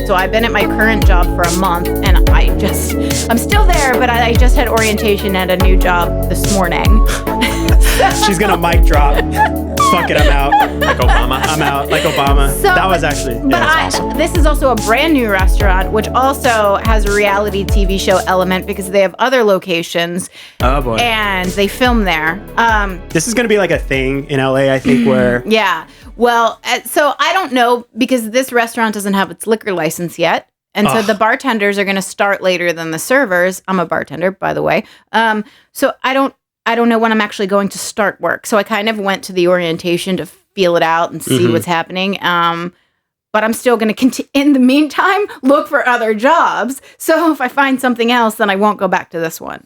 So I've been at my current job for a month, and I'm still there, but I just had orientation at a new job this morning. She's going to mic drop. Fuck it, I'm out. Like Obama. I'm out, like Obama. So, that was actually, that's awesome. This is also a brand new restaurant, which also has a reality TV show element because they have other locations. Oh, boy. And they film there. This is going to be like a thing in LA, I think, where... Yeah. Well, so I don't know because this restaurant doesn't have its liquor license yet. And so the bartenders are going to start later than the servers. I'm a bartender, by the way. So I don't know when I'm actually going to start work. So I kind of went to the orientation to feel it out and see what's happening. But I'm still going to in the meantime, look for other jobs. So if I find something else, then I won't go back to this one.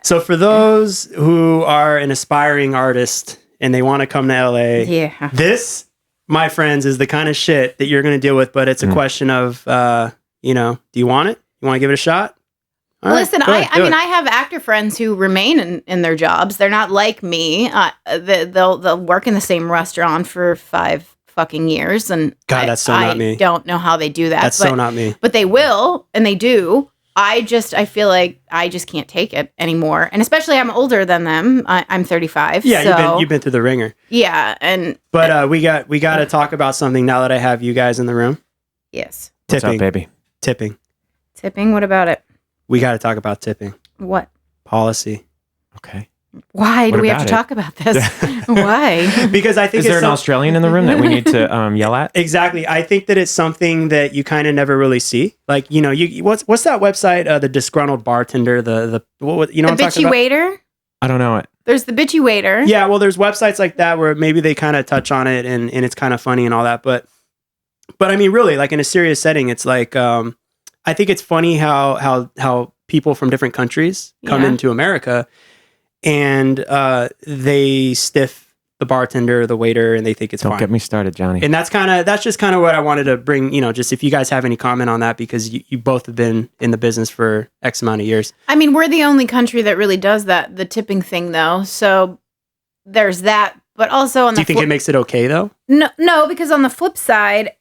So for those who are an aspiring artist and they want to come to LA, this, my friends, is the kind of shit that you're going to deal with. But it's a question of, do you want it? You want to give it a shot? Listen, I mean, I have actor friends who remain in their jobs. They're not like me. They'll work in the same restaurant for 5 fucking years, and God, that's so not me. I don't know how they do that. That's so not me. But they will, and they do. I feel like I just can't take it anymore, and especially I'm older than them. I'm 35. Yeah, so, you've been through the ringer. Yeah, but we got to talk about something now that I have you guys in the room. Yes. What's up, baby? Tipping. What about it? We got to talk about tipping. What? Policy. Okay. Why do we have to talk about this? Why? Because I think is there an Australian in the room that we need to yell at? Exactly. I think that it's something that you kind of never really see. Like, what's that website? The disgruntled bartender. The bitchy waiter. I don't know it. There's the bitchy waiter. Yeah. Well, there's websites like that where maybe they kind of touch on it and it's kind of funny and all that. But I mean, really, like in a serious setting, it's like I think it's funny how people from different countries come into America. And they stiff the bartender, the waiter, and they think it's fine. Don't get me started, Johnny. And that's just kind of what I wanted to bring, just if you guys have any comment on that, because you both have been in the business for X amount of years. I mean, we're the only country that really does that, the tipping thing, though. So there's that. But also on the Do you think it makes it okay, though? No, because on the flip side,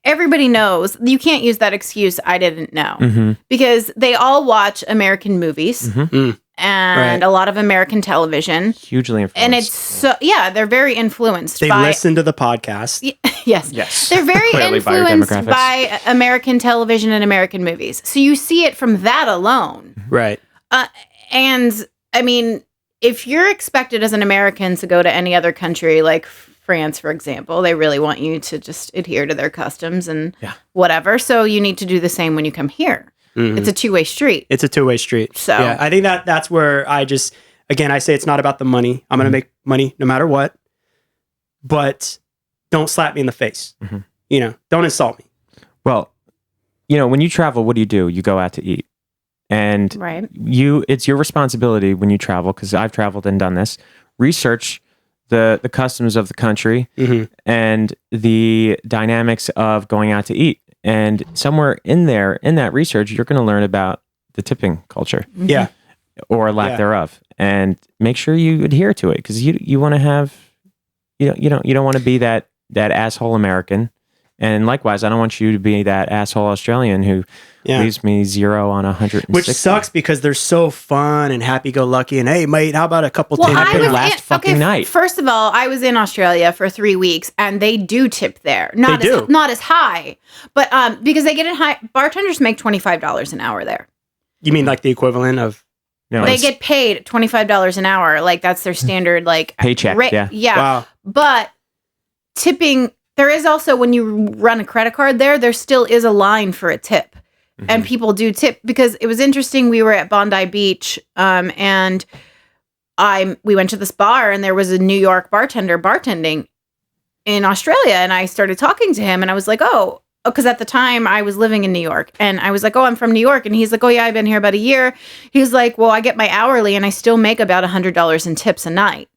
everybody knows you can't use that excuse, I didn't know. Because they all watch American movies. And a lot of American television. Hugely influenced. And it's they're very influenced They listen to the podcast. Yes. They're very influenced by American television and American movies. So you see it from that alone. Right. And I mean, if you're expected as an American to go to any other country, like France, for example, they really want you to just adhere to their customs and whatever. So you need to do the same when you come here. It's a two-way street. It's a two-way street. So yeah, I think that's where I say it's not about the money. I'm going to make money no matter what, but don't slap me in the face. Don't insult me. Well, when you travel, what do? You go out to eat. And it's your responsibility when you travel, because I've traveled and done this, research the customs of the country and the dynamics of going out to eat. And somewhere in that research, you're going to learn about the tipping culture. Yeah. Or lack thereof. And make sure you adhere to it, because you want to have, you don't want to be that asshole American. And likewise, I don't want you to be that asshole Australian who leaves me 0 on 160. Which sucks because they're so fun and happy-go-lucky. And hey, mate, how about a couple tips? last fucking night. First of all, I was in Australia for 3 weeks, and they do tip there. Not as high, but because they get it high. Bartenders make $25 an hour there. You mean like the equivalent of? No, they get paid $25 an hour. Like that's their standard paycheck. Yeah. Wow. But tipping. There is also, when you run a credit card there still is a line for a tip. And people do tip, because it was interesting. We were at Bondi Beach and we went to this bar, and there was a New York bartender bartending in Australia. And I started talking to him, and I was like, because at the time I was living in New York, and I was like, I'm from New York. And he's like, yeah, I've been here about a year. He's like, well, I get my hourly and I still make about $100 in tips a night.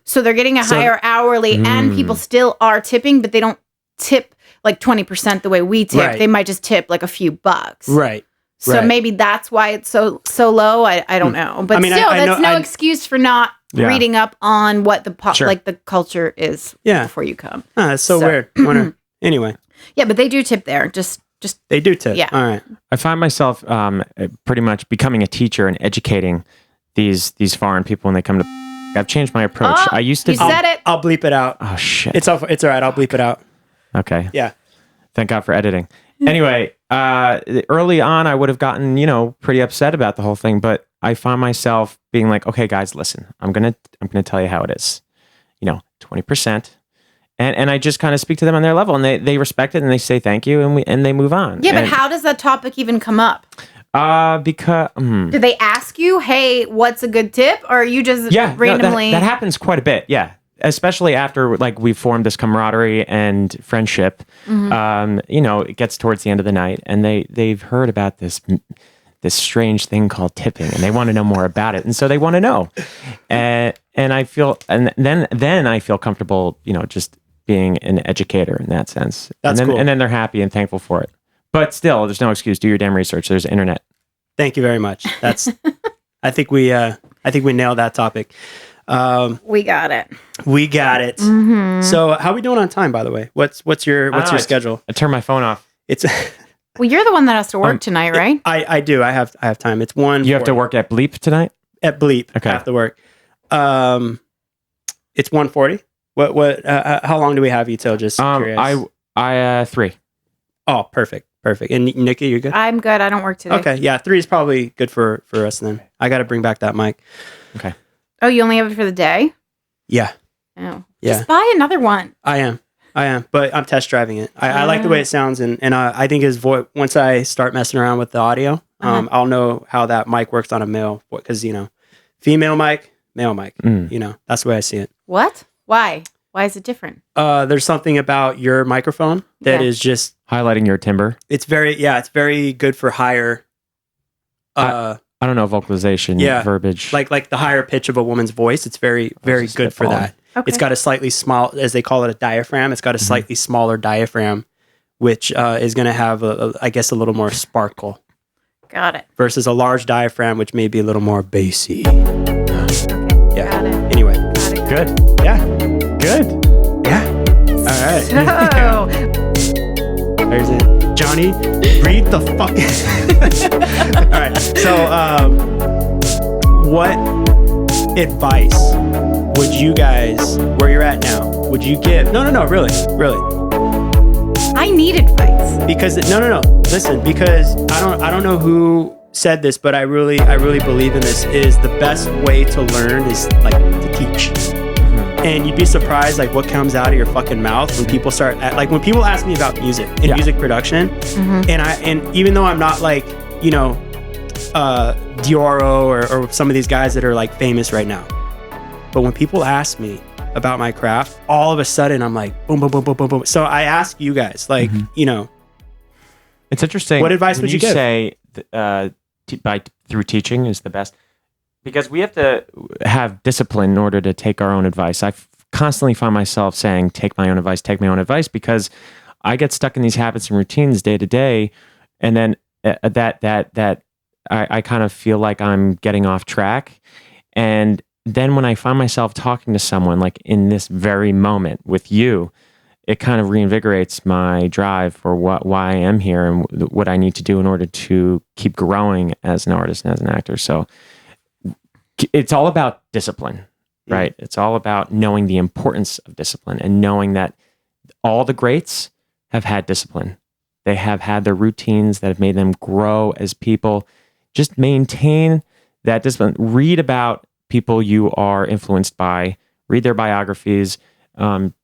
So they're getting a higher hourly, and people still are tipping, but they don't tip like 20% the way we tip. Right. They might just tip like a few bucks. Right. So maybe that's why it's so low. I don't know. But that's no excuse for not reading up on what the culture is before you come. That's so weird. Anyway. Yeah, but they do tip there. Just They do tip. Yeah. All right. I find myself pretty much becoming a teacher and educating these foreign people when they come to. I've changed my approach. Oh, I used to. you said it. I'll bleep it out. Oh shit! It's all right. I'll bleep it out. Okay. Yeah. Thank God for editing. Anyway, early on, I would have gotten pretty upset about the whole thing, but I find myself being like, okay, guys, listen, I'm gonna tell you how it is. 20%. And I just kind of speak to them on their level, and they respect it, and they say thank you, and they move on. Yeah, but how does that topic even come up? Because Do they ask you, "Hey, what's a good tip?" Or are you just randomly? That happens quite a bit. Yeah, especially after we formed this camaraderie and friendship. It gets towards the end of the night, and they've heard about this strange thing called tipping, and they want to know more about it, and so they want to know. And I feel, and then I feel comfortable, just being an educator in that sense. That's cool. And then they're happy and thankful for it. But still, there's no excuse. Do your damn research. There's internet. Thank you very much. That's. I think we nailed that topic. We got it. We got it. Mm-hmm. So, how are we doing on time? By the way, what's your schedule? I turned my phone off. It's. Well, you're the one that has to work tonight, right? I do. I have time. It's 1:40. You have to work at Bleep tonight. At Bleep. Okay. I have to work. It's 1:40. What? How long do we have you till? Just curious. I 3. Oh, perfect. And Nikki, you're good? I'm good. I don't work today. Okay. Yeah, 3 is probably good for us then. I got to bring back that mic. Okay. Oh, you only have it for the day? Yeah. Oh. Yeah. Just buy another one. I am. But I'm test driving it. I like the way it sounds, and I think his voice. Once I start messing around with the audio, I'll know how that mic works on a male, because female mic, male mic. That's the way I see it. What? Why? Why is it different? There's something about your microphone that is just highlighting your timbre. It's very good for higher. I don't know, vocalization, verbiage. Like the higher pitch of a woman's voice. It's very good for that. Okay. It's got a slightly small, as they call it, a diaphragm. It's got a slightly smaller diaphragm, which is going to have, I guess, a little more sparkle. Got it. Versus a large diaphragm, which may be a little more bassy. Yeah. Got it. Anyway. Got it. Good. Yeah. Good. Yeah. All right. So, There's it. Johnny, read the fuck. All right. So, what advice would you guys, where you're at now, would you give? No, really. I need advice. Because no. Listen, because I don't know who said this, but I really believe in this. Is the best way to learn is to teach. And you'd be surprised what comes out of your fucking mouth when people start when people ask me about music and music production, and even though I'm not D.O or some of these guys that are famous right now, but when people ask me about my craft, all of a sudden I'm like boom boom boom boom boom boom. So I ask you guys it's interesting. What advice would you give? Say through teaching is the best? Because we have to have discipline in order to take our own advice. I constantly find myself saying, take my own advice, because I get stuck in these habits and routines day to day. And then I kind of feel like I'm getting off track. And then when I find myself talking to someone in this very moment with you, it kind of reinvigorates my drive for why I am here and what I need to do in order to keep growing as an artist and as an actor. So it's all about discipline, right? It's all about knowing the importance of discipline and knowing that all the greats have had discipline. They have had their routines that have made them grow as people. Just maintain that discipline. Read about people you are influenced by. Read their biographies.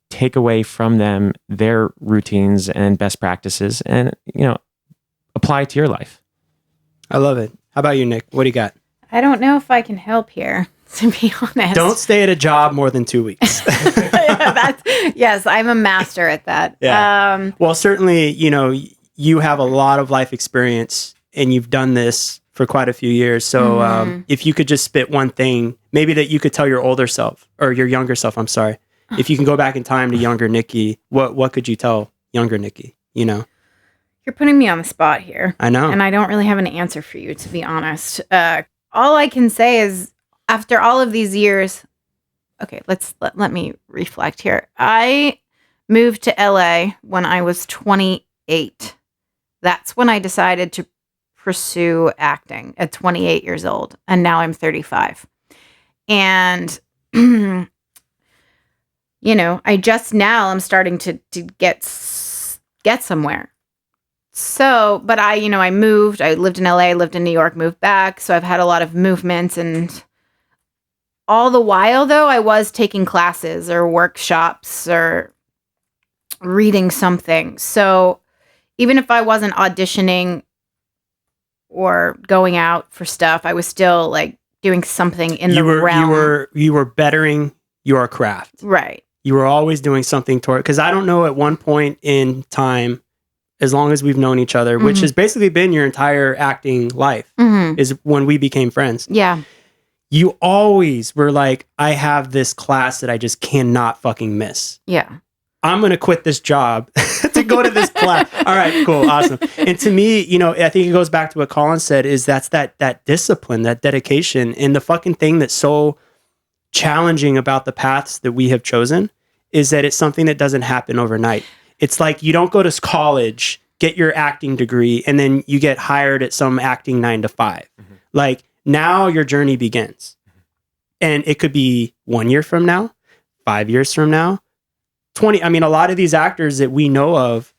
Take away from them their routines and best practices, and apply it to your life. I love it. How about you, Nick? What do you got? I don't know if I can help here, to be honest. Don't stay at a job more than 2 weeks. Yes, I'm a master at that. Yeah. Well, certainly, you have a lot of life experience, and you've done this for quite a few years. So if you could just spit one thing, maybe that you could tell your older self, or your younger self, I'm sorry. If you can go back in time to younger Nikki, what could you tell younger Nikki, You're putting me on the spot here. I know. And I don't really have an answer for you, to be honest. All I can say is, after all of these years, okay, let me reflect here. I moved to LA when I was 28, That's when I decided to pursue acting at 28 years old. And now I'm 35. And, you know, I'm starting to get somewhere. So, but I moved, I lived in LA, lived in New York, moved back. So I've had a lot of movements, and all the while though, I was taking classes or workshops or reading something. So even if I wasn't auditioning or going out for stuff, I was still like doing something in the realm. You were bettering your craft. Right. You were always doing something toward, because I don't know at one point in time, as long as we've known each other, which has basically been your entire acting life, is when we became friends. Yeah. You always were like, I have this class that I just cannot fucking miss. Yeah. I'm going to quit this job to go to this class. All right, cool. Awesome. And to me, you know, I think it goes back to what Collin said, is that's that discipline, that dedication. And the fucking thing that's so challenging about the paths that we have chosen is that it's something that doesn't happen overnight. It's like you don't go to college, get your acting degree, and then you get hired at some acting 9 to 5. Like now your journey begins. And it could be 1 year from now, 5 years from now, 20. I mean, a lot of these actors that we know of,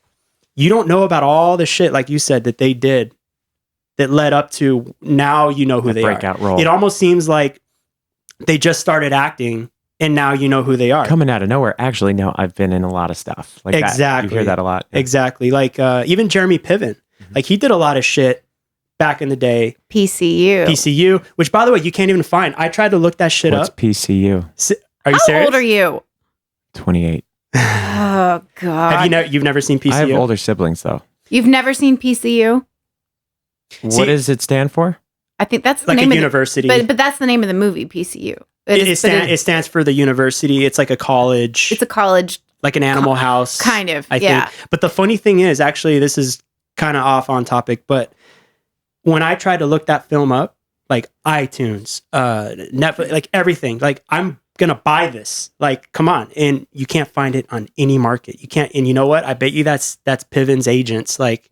you don't know about all the shit, like you said, that they did that led up to now you know who they breakout are. Role. It almost seems like they just started acting and now you know who they are. Coming out of nowhere. Actually, no, I've been in a lot of stuff. Like exactly. That. You hear that a lot. Yeah. Exactly. Like even Jeremy Piven. Like he did a lot of shit back in the day. PCU, which by the way, you can't even find. I tried to look that shit What's up. PCU? Are you serious? How old are you? 28. Oh God. You've never seen PCU? I have older siblings though. You've never seen PCU? What does it stand for? I think that's the like name a of university. But that's the name of the movie, PCU. It stands for the university. It's like a college. It's a college. Like an Animal House. Kind of, I think. But the funny thing is, actually, this is kind of off on topic, but when I tried to look that film up, like iTunes, Netflix, like everything, like I'm going to buy this. Like, come on. And you can't find it on any market. You can't. And you know what? I bet you that's Piven's agents. Like,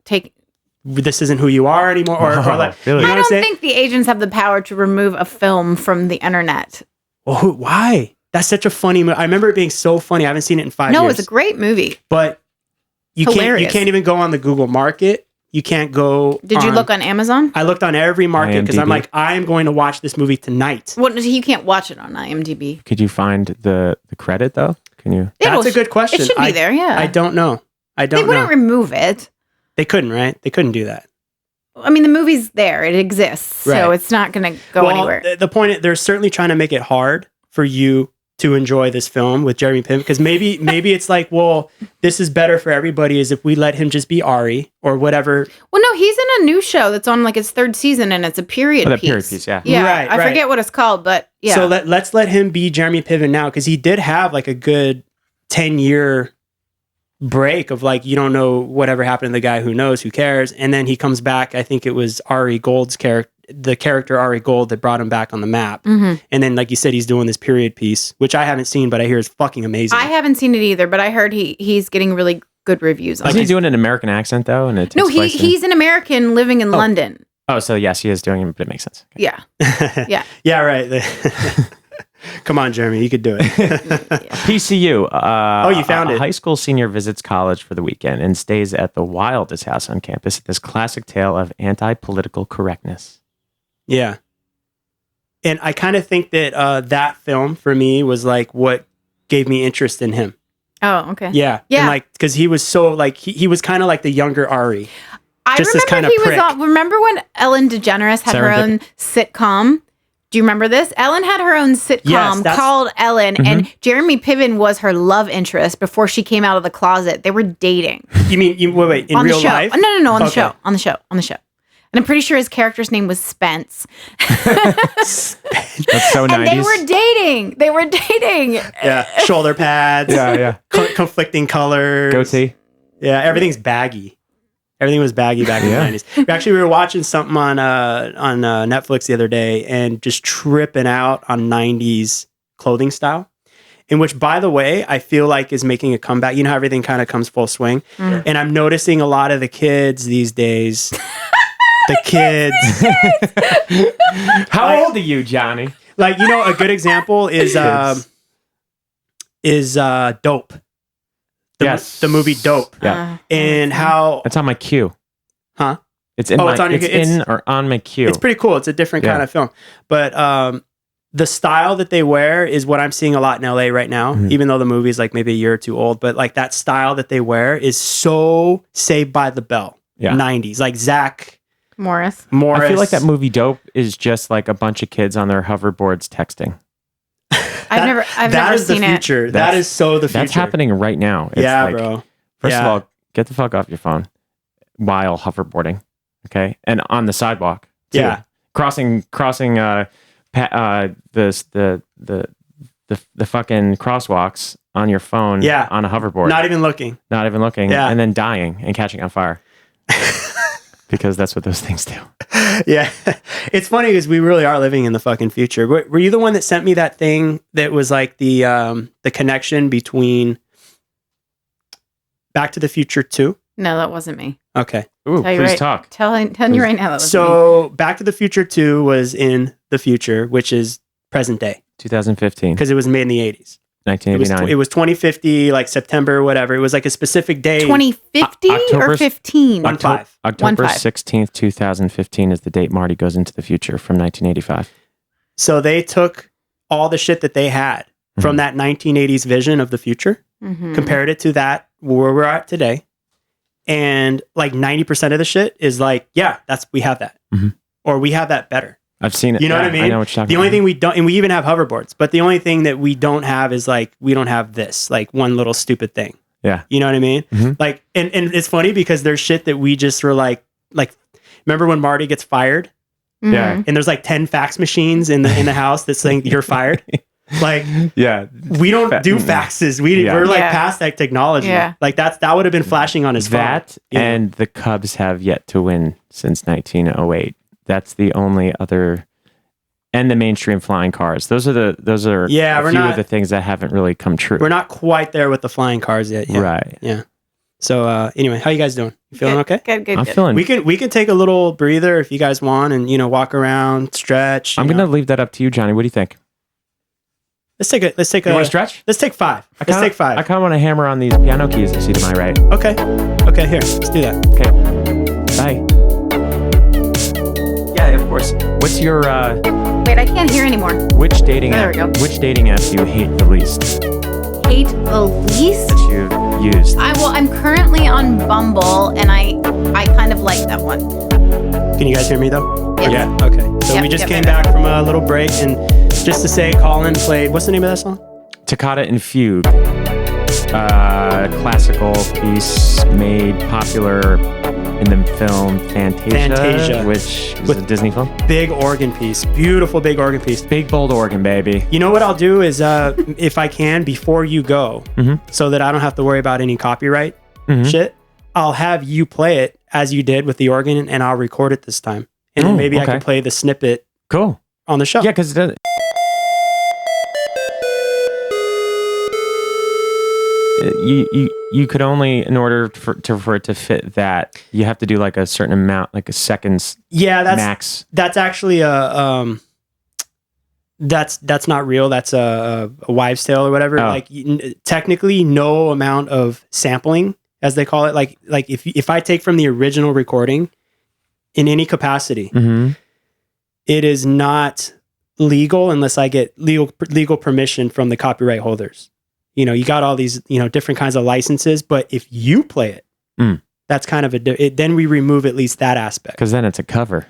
this isn't who you are anymore. Or like, really? You know I don't think the agents have the power to remove a film from the internet. Well, why? That's such a funny movie. I remember it being so funny. I haven't seen it in 5 years. No, it's a great movie. But you can't even go on the Google Market. You can't go. Did you look on Amazon? I looked on every market because I'm like, I am going to watch this movie tonight. Well, you can't watch it on IMDb. Could you find the credit though? Can you? That's a good question. It should be there. Yeah. I don't know. They wouldn't remove it. They couldn't, right? They couldn't do that. I mean, the movie's there. It exists. Right. So it's not going to go anywhere. The point is, they're certainly trying to make it hard for you to enjoy this film with Jeremy Piven, because maybe it's like, well, this is better for everybody is if we let him just be Ari or whatever. Well, no, he's in a new show that's on like its 3rd season, and it's a period piece. Period piece, yeah. Yeah, right, I forget what it's called, but yeah. So let's let him be Jeremy Piven now, because he did have like a good 10-year break of like, you don't know whatever happened to the guy, who knows, who cares, and then he comes back. I think it was Ari Gold's the character Ari Gold that brought him back on the map. And then, like you said, he's doing this period piece, which I haven't seen, but I hear is fucking amazing. I haven't seen it either, but I heard he's getting really good reviews on it. Is he doing an American accent though? And no, he's an American living in London. Oh, so yes, he is doing it, but it makes sense. Okay. Yeah. Yeah, right. Come on, Jeremy, you could do it. PCU. You found it. A high school senior visits college for the weekend and stays at the wildest house on campus. This classic tale of anti-political correctness. Yeah. And I kind of think that that film for me was like what gave me interest in him. Oh, okay. Yeah. And like, because he was so like, he was kind of like the younger Ari. I just remember this kind of prick. Remember when Ellen DeGeneres had her own sitcom? Do you remember this? Ellen had her own sitcom called Ellen, and Jeremy Piven was her love interest before she came out of the closet. They were dating. You mean, wait, in real life? No, on the show. On the show. And I'm pretty sure his character's name was Spence. That's so 90s. And they were dating. Yeah, shoulder pads. Yeah. Conflicting colors. Goatee. Yeah, everything's baggy. Everything was baggy back in the 90s. We were watching something on Netflix the other day and just tripping out on 90s clothing style. in which, by the way, I feel like is making a comeback. You know how everything kind of comes full swing? And I'm noticing a lot of the kids these days. The kids. How old are you, Johnny? Like, you know, a good example is Dope. The movie Dope. Yeah. And how... It's on my queue. Huh? It's in on my queue. It's pretty cool. It's a different kind of film. But the style that they wear is what I'm seeing a lot in LA right now, even though the movie is like maybe a year or two old. But like that style that they wear is so Saved by the Bell. 90s. Like Zach Morris. I feel like that movie Dope is just like a bunch of kids on their hoverboards texting. I've never seen the future. That is so the future. That's happening right now. It's like, bro. First of all, get the fuck off your phone while hoverboarding. Okay. And on the sidewalk. Too. Yeah. Crossing the fucking crosswalks on your phone on a hoverboard. Not even looking. Yeah. And then dying and catching on fire. Because that's what those things do. Yeah. It's funny because we really are living in the fucking future. Were you the one that sent me that thing that was like the connection between Back to the Future 2? No, that wasn't me. Okay. Ooh, please talk. Telling you right now that was So Back to the Future 2 was in the future, which is present day. 2015. Because it was made in the 80s. 1989. It was 2050, like September, whatever. It was like a specific day. 2050 or 15? October 16th, 2015 is the date Marty goes into the future from 1985. So they took all the shit that they had from that 1980s vision of the future, compared it to that where we're at today. And like 90% of the shit is like, yeah, we have that. Or we have that better. I've seen it. You know what I mean? I know what you're talking the about. only thing we don't, and we even have hoverboards, but the only thing that we don't have is like, we don't have this, like one little stupid thing. Yeah. You know what I mean? Like, and it's funny because there's shit that we just were like, remember when Marty gets fired? Yeah. And there's like 10 fax machines in the house that's saying you're fired. Like, yeah, we don't do faxes. We're like past that technology. Yeah. Like that would have been flashing on his phone. That and the Cubs have yet to win since 1908. That's the only other, and the mainstream flying cars. Those are a few of the things that haven't really come true. We're not quite there with the flying cars yet. Right. Yeah. So anyway, how you guys doing? You feeling okay? Good. I'm feeling. We can take a little breather if you guys want, and walk around, stretch. I'm gonna leave that up to you, Johnny. What do you think? Let's take a. You want to stretch? Let's take 5. I kind of want to hammer on these piano keys I see to my right. Okay. Here, let's do that. Okay. Bye. Yeah, of course. What's your Wait, I can't hear anymore. Which dating There app? we go. Which dating app do you hate the least? Hate the least? That you've used. I'm currently on Bumble, and I kind of like that one. Can you guys hear me though? Yes. Yeah. Okay. So Yep, we just yep, came yep. back from a little break, and just to say, Collin played. What's the name of that song? Toccata and Fugue. Classical piece made popular in the film Fantasia. Which is a Disney film. Big organ piece. Beautiful big organ piece. Big bold organ, baby. You know what I'll do is, if I can, before you go, so that I don't have to worry about any copyright shit, I'll have you play it as you did with the organ, and I'll record it this time. And then maybe I can play the snippet Cool. on the show. Yeah, because you could only, in order for it to fit that, you have to do like a certain amount, like a seconds. Yeah, that's max. That's actually that's not real. That's a wives' tale or whatever. Oh. Like technically, no amount of sampling, as they call it. Like if I take from the original recording in any capacity, it is not legal unless I get legal permission from the copyright holders. You got all these, different kinds of licenses, but if you play it, that's kind of then we remove at least that aspect. Because then it's a cover.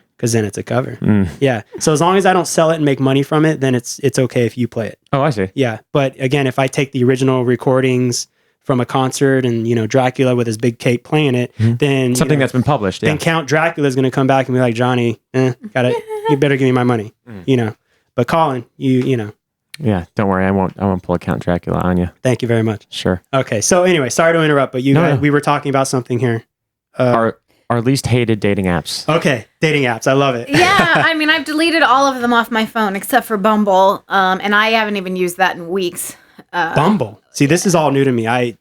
Yeah. So as long as I don't sell it and make money from it, then it's okay if you play it. Oh, I see. Yeah. But again, if I take the original recordings from a concert and, Dracula with his big cape playing it, then something that's been published. Then Count Dracula is going to come back and be like, Johnny, you better give me my money, But Collin, Yeah, don't worry. I won't pull a Count Dracula on you. Thank you very much. Sure. Okay. So anyway, sorry to interrupt, but we were talking about something here. Our least hated dating apps. Okay. Dating apps. I love it. Yeah. I've deleted all of them off my phone except for Bumble. And I haven't even used that in weeks. Bumble. See, this is all new to me. I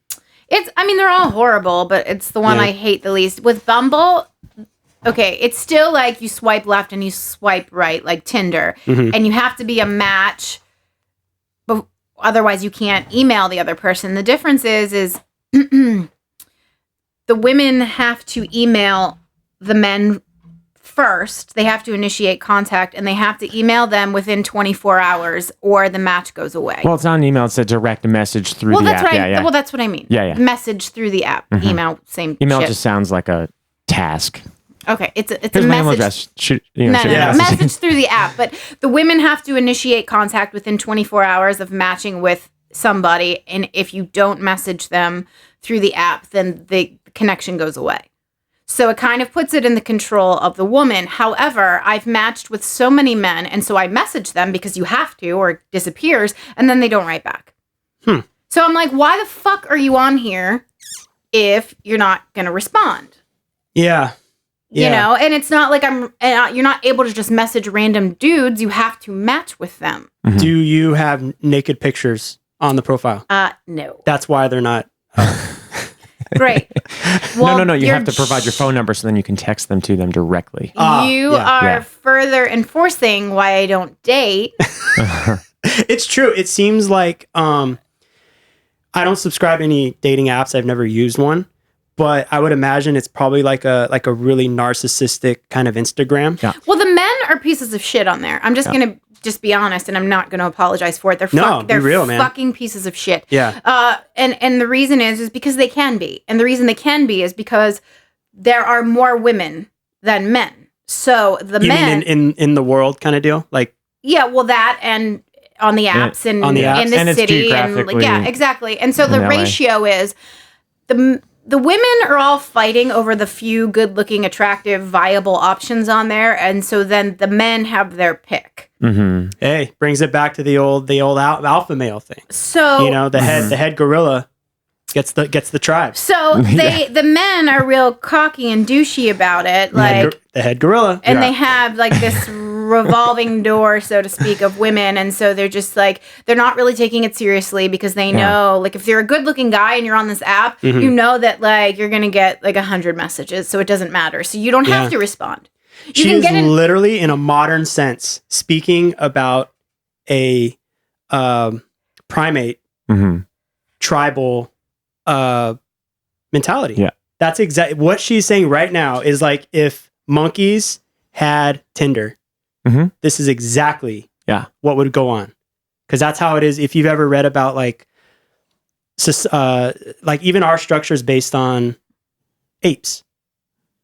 mean, they're all horrible, but it's the one I hate the least. With Bumble, okay, it's still like you swipe left and you swipe right, like Tinder, and you have to be a match. But otherwise, you can't email the other person. The difference is the women have to email the men first. They have to initiate contact, and they have to email them within 24 hours, or the match goes away. Well, it's not an email; it's a direct message through the app. Well, that's what I mean. Yeah. Message through the app. Email, same. Email shit. just sounds like a task. Okay, it's Here's a my email message. address. Message through the app. But the women have to initiate contact within 24 hours of matching with somebody, and if you don't message them through the app, then the connection goes away. So it kind of puts it in the control of the woman. However, I've matched with so many men, and so I message them because you have to, or it disappears, and then they don't write back. So I'm like, why the fuck are you on here if you're not going to respond? Yeah. You know, and it's not like you're not able to just message random dudes. You have to match with them. Do you have naked pictures on the profile? No. That's why they're not. Great. Well, No. You have to provide your phone number so then you can text them to them directly. You are further enforcing why I don't date. It's true. It seems like I don't subscribe to any dating apps. I've never used one, but I would imagine it's probably like a really narcissistic kind of Instagram. Yeah. Well, the men are pieces of shit on there. I'm just gonna be honest, and I'm not gonna apologize for it. They're real, man. Fucking pieces of shit. Yeah. And the reason is because they can be, and the reason they can be is because there are more women than men. So the men mean in the world kind of deal, like well, that and on the apps and on the apps. in the And city and exactly. And so the LA. ratio is the women are all fighting over the few good-looking, attractive, viable options on there, and so then the men have their pick. Hey, brings it back to the old alpha male thing. So the head gorilla gets the tribe. So the men are real cocky and douchey about it, like the head gorilla, and they have like this revolving door, so to speak, of women, and so they're just like they're not really taking it seriously because they know, like, if you're a good-looking guy and you're on this app, you know that like you're gonna get like 100 messages, so it doesn't matter. So you don't have to respond. She is literally, in a modern sense, speaking about a primate tribal mentality. Yeah, that's exactly what she's saying right now. Is like if monkeys had Tinder, this is exactly what would go on, because that's how it is. If you've ever read about like even our structure is based on apes.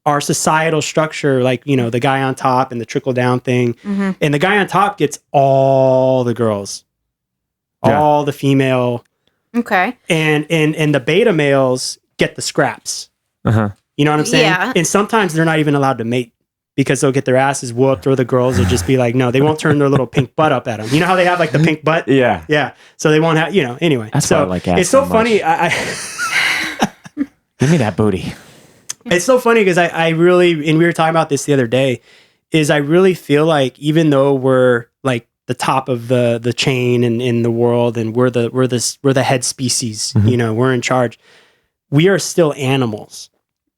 Our societal structure, like, the guy on top and the trickle down thing, and the guy on top gets all the girls, all the female. Okay. And the beta males get the scraps. You know what I'm saying? Yeah. And sometimes they're not even allowed to mate because they'll get their asses whooped, or the girls will just be like, no, they won't turn their little pink butt up at them. You know how they have like the pink butt? Yeah. Yeah. So they won't have, anyway. That's so why I like ass. It's so funny. Give me that booty. It's so funny because I really, and we were talking about this the other day, is I really feel like even though we're like the top of the chain in the world, and we're the head species, we're in charge, we are still animals.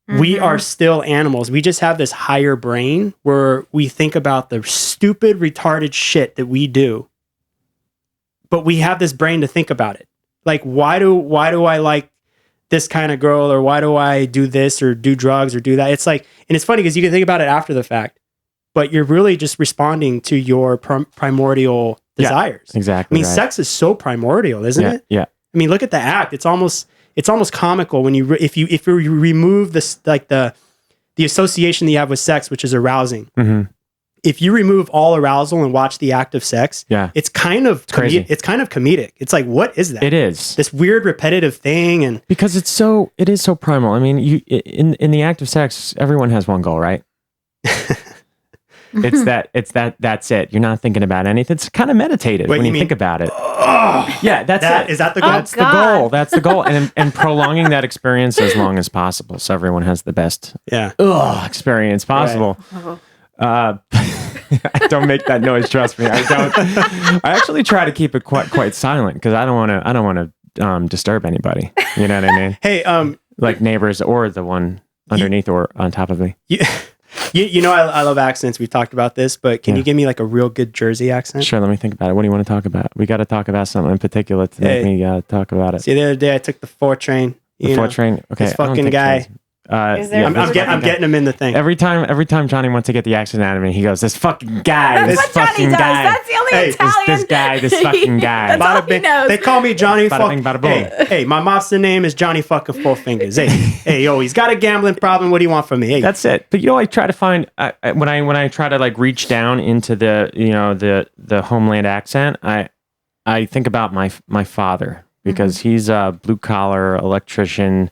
We are still animals. We just have this higher brain where we think about the stupid, retarded shit that we do, but we have this brain to think about it. Like, why do I like this kind of girl, or why do I do this or do drugs or do that? It's like, and it's funny because you can think about it after the fact, but you're really just responding to your primordial desires. Exactly. I mean, sex is so primordial, isn't it? Yeah. I mean, look at the act. It's almost comical when if you remove this, like the association that you have with sex, which is arousing. If you remove all arousal and watch the act of sex, it's kind of crazy. It's kind of comedic. It's like, what is that? It is this weird repetitive thing, and because it is so primal. I mean, in the act of sex, everyone has one goal, right? That's it. You're not thinking about anything. It's kind of meditative when you think about it. Yeah, that's it. Is that the goal? That's the goal. That's the goal, and prolonging that experience as long as possible, so everyone has the best experience possible. Right. I don't make that noise. Trust me, I don't. I actually try to keep it quite silent because I don't want to disturb anybody. You know what I mean? Hey, like neighbors or the one underneath or on top of me. You know, I love accents. We've talked about this, but can you give me like a real good Jersey accent? Sure. Let me think about it. What do you want to talk about? We got to talk about something in particular to make me talk about it. See, the other day I took the 4 train. The 4 train. Okay. This fucking guy. I'm getting him in the thing. Every time Johnny wants to get the accent out of me, he goes, "This fucking guy, That's what Johnny does. That's the only Italian. This fucking guy." That's all he knows. They call me Johnny. Bada bing, bada boom. Hey, my mobster name is Johnny fucking Four Fingers. Hey, yo, he's got a gambling problem. What do you want from me? Hey, that's it. But you know, I try to find when I try to like reach down into the homeland accent, I think about my father because he's a blue collar electrician,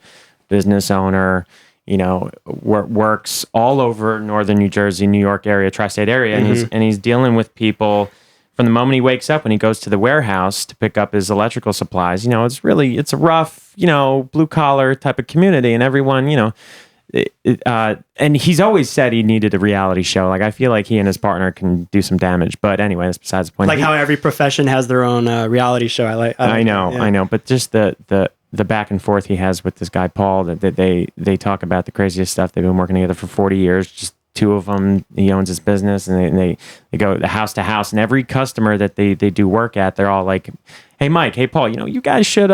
business owner. You know, works all over northern New Jersey, New York area, tri-state area, and he's dealing with people from the moment he wakes up when he goes to the warehouse to pick up his electrical supplies. You know, it's a rough, blue collar type of community, and everyone, and he's always said he needed a reality show. Like I feel like he and his partner can do some damage, but anyway, that's besides the point. Like how every profession has their own reality show. I know, but just the back and forth he has with this guy Paul, that they talk about the craziest stuff. They've been working together for 40 years. Just 2 of them, he owns his business, and they go house to house, and every customer that they do work at, they're all like, "Hey Mike, hey Paul, you guys should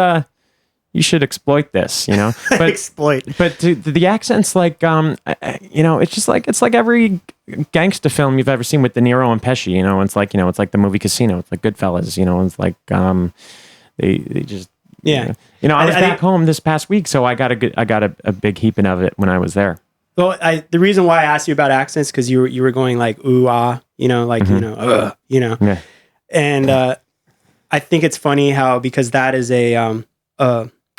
exploit this, But exploit. But the accent's like it's like every gangster film you've ever seen with De Niro and Pesci. It's like the movie Casino. It's like Goodfellas. It's like they just. Yeah. I was back home this past week, so I got a big heaping of it when I was there. Well, the reason why I asked you about accents because you were going like ooh ah, Yeah. And I think it's funny how because that is a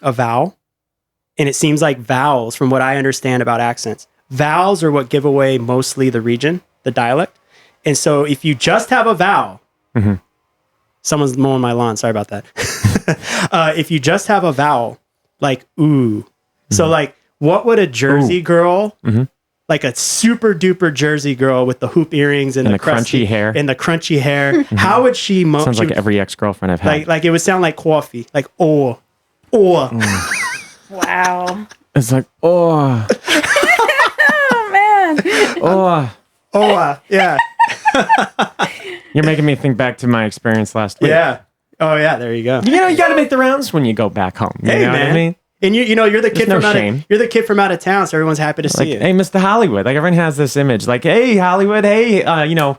vowel, and it seems like vowels, from what I understand about accents, vowels are what give away mostly the region, the dialect, and so if you just have a vowel, someone's mowing my lawn. Sorry about that. If you just have a vowel, like ooh, so like what would a Jersey girl, like a super duper Jersey girl with the hoop earrings and the crunchy hair, how would she? Sounds like every ex-girlfriend I've had. Like it would sound like coffee, like oh. Wow. It's like oh. Oh man. Yeah. You're making me think back to my experience last week. Yeah. Oh yeah, there you go. You got to make the rounds when you go back home. You know man. What I mean? And you're the kid you're the kid from out of town, so everyone's happy to see you. Hey, Mr. Hollywood. Like everyone has this image. Like, hey, Hollywood. Hey, a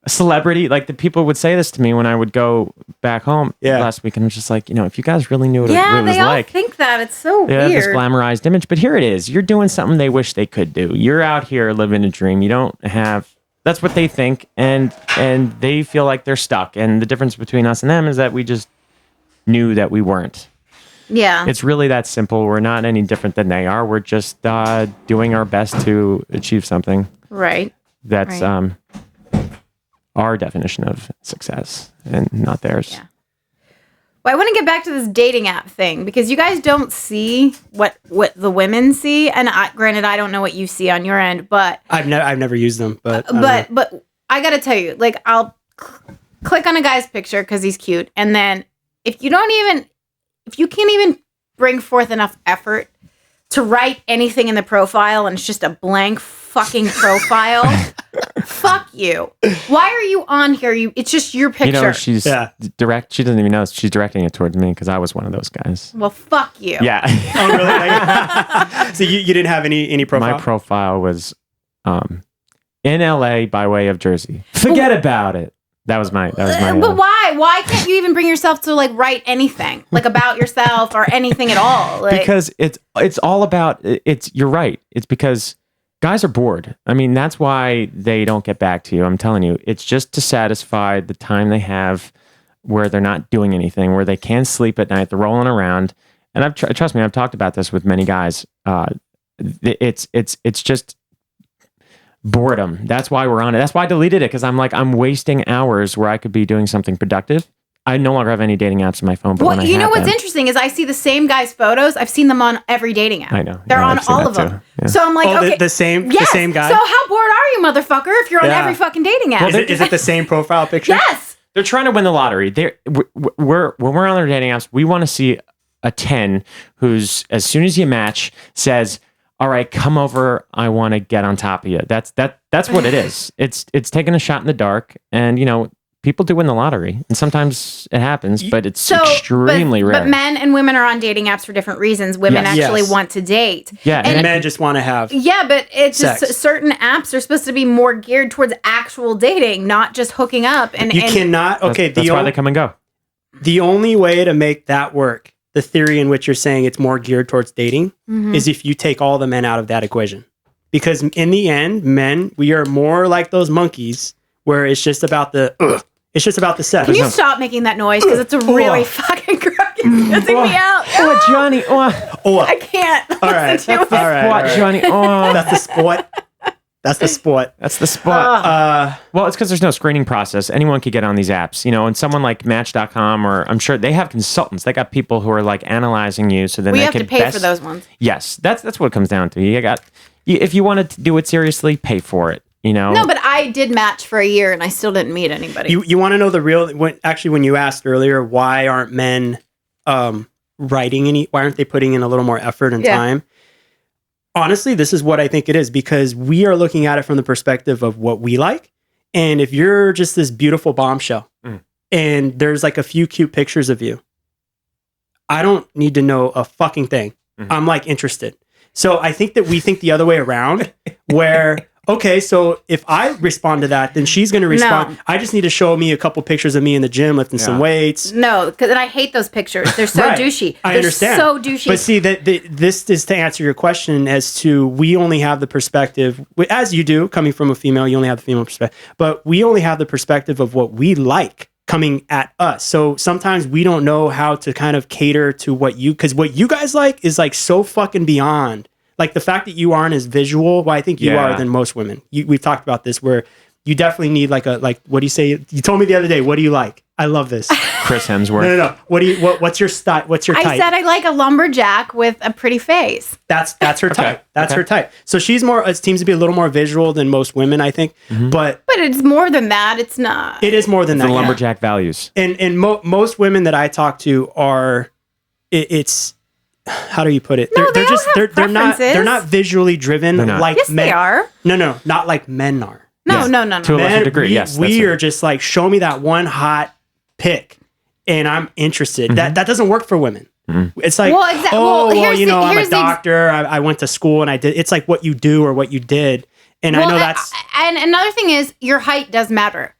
celebrity. Like the people would say this to me when I would go back home last week, and I'm just like, if you guys really knew what it was like. Yeah, they all think that. It's so weird. This glamorized image, but here it is. You're doing something they wish they could do. You're out here living a dream. You don't have. That's what they think, and they feel like they're stuck. And the difference between us and them is that we just knew that we weren't. Yeah. It's really that simple. We're not any different than they are. We're just doing our best to achieve something. Right. That's our definition of success and not theirs. Yeah. Well, I want to get back to this dating app thing because you guys don't see what the women see, and granted, I don't know what you see on your end, but I've never used them, but I got to tell you, like I'll click on a guy's picture because he's cute, and then if you can't even bring forth enough effort to write anything in the profile and it's just a blank fucking profile, fuck you. Why are you on here? It's just your picture. She's direct. She doesn't even know she's directing it towards me because I was one of those guys. Well, fuck you. Yeah. Oh, really? So you didn't have any profile? My profile was in LA by way of Jersey. Forget about it. That was my. But why? Why can't you even bring yourself to like write anything like about yourself or anything at all? Like, because it's all about it's. You're right. It's because guys are bored. I mean, that's why they don't get back to you. I'm telling you, it's just to satisfy the time they have where they're not doing anything, where they can't sleep at night, they're rolling around. And trust me, I've talked about this with many guys. It's just boredom. That's why we're on it. That's why I deleted it, because I'm wasting hours where I could be doing something productive. I no longer have any dating apps on my phone. But Well, when I you know had what's them, interesting is I see the same guy's photos. I've seen them on every dating app. I know. They're Yeah, on I've seen all that of them. too. Yeah. So I'm like, okay. the same guy? So how bored are you, motherfucker, if you're on Yeah. every fucking dating app? Is it the same profile picture? Yes. They're trying to win the lottery. When we're on their dating apps, we want to see a 10 who's, as soon as you match, says, all right, come over. I want to get on top of you. That's what it is. It's taking a shot in the dark, and people do win the lottery, and sometimes it happens, but it's extremely rare. But men and women are on dating apps for different reasons. Women actually want to date. Yeah, and men just want to have. Yeah, but it's sex. just certain apps are supposed to be more geared towards actual dating, not just hooking up. And you cannot. Okay, that's why they come and go. The only way to make that work, the theory in which you're saying it's more geared towards dating, is if you take all the men out of that equation. Because in the end, men, we are more like those monkeys where it's just about the it's just about the sex. Can you stop making that noise? Because it's a really fucking pissing me out. Oh, Johnny. I can't. All right. All right. Johnny. Oh, That's the sport. That's the sport. That's the spot. Well, it's because there's no screening process. Anyone could get on these apps, and someone like Match.com, or I'm sure they have consultants. They got people who are like analyzing you, so then We they have can to pay for those ones. Yes, that's what it comes down to. If you wanted to do it seriously, pay for it. No, but I did Match for a year, and I still didn't meet anybody. You want to know the real? When you asked earlier, why aren't men writing any? Why aren't they putting in a little more effort and time? Honestly, this is what I think it is, because we are looking at it from the perspective of what we like. And if you're just this beautiful bombshell and there's like a few cute pictures of you, I don't need to know a fucking thing. I'm like interested. So I think that we think the other way around where, okay, so if I respond to that, then she's going to respond. No. I just need to show me a couple pictures of me in the gym lifting some weights. No, because I hate those pictures. They're so douchey. I understand. So douchey. But see, this is to answer your question as to we only have the perspective, as you do, coming from a female, you only have the female perspective, but we only have the perspective of what we like coming at us. So sometimes we don't know how to kind of cater to because what you guys like is like so fucking beyond. Like the fact that you aren't as visual, well, I think you are than most women. We've talked about this where you definitely need what do you say? You told me the other day, what do you like? I love this. Chris Hemsworth. No. What's your style? What's your type? I said I like a lumberjack with a pretty face. That's her type. That's her type. So she's it seems to be a little more visual than most women, I think. But it's more than that. It's not. It is more than that. The lumberjack values. And most women that I talk to are, it's, how do you put it? No, they're not visually driven like yes, men. They are. No, not like men are. No. To a lesser degree, yes. We are just like, show me that one hot pick and I'm interested. That doesn't work for women. It's like, I'm a doctor. I went to school and I did. It's like what you do or what you did. And I know that's. And another thing is your height does matter.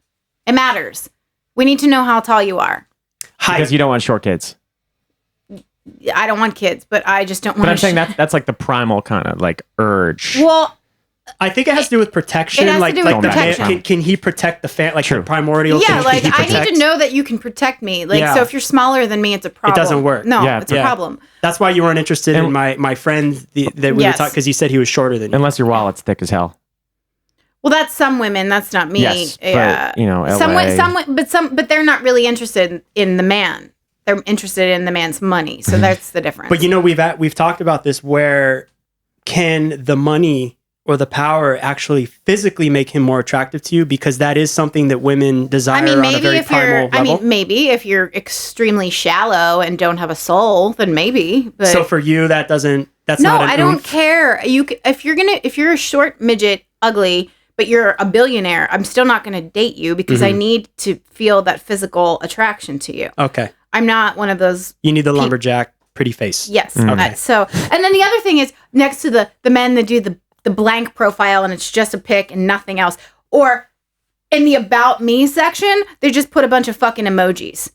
It matters. We need to know how tall you are. Because you don't want short kids. I don't want kids, but I just don't want. But I'm saying that's like the primal kind of like urge. Well, I think it has to do with protection. It has to do with protection. Can he protect the the primordial? Yeah, like I need to know that you can protect me. So if you're smaller than me, it's a problem. It doesn't work. No, it's a problem. That's why you weren't interested in my friend that we were talking, because he said he was shorter than you. Unless your wallet's thick as hell. Well, that's some women. That's not me. Yes, but, LA. But they're not really interested in the man. They're interested in the man's money. So that's the difference. But we've talked about this, where can the money or the power actually physically make him more attractive to you? Because that is something that women desire on a very primal level. Maybe if you're extremely shallow and don't have a soul, then maybe. But so for you, that's not an I don't care. If you're a short midget, ugly, but you're a billionaire, I'm still not going to date you because I need to feel that physical attraction to you. Okay. I'm not one of those. You need the lumberjack pretty face. Yes. Okay. And then the other thing is next to the men that do the blank profile and it's just a pic and nothing else. Or in the about me section, they just put a bunch of fucking emojis.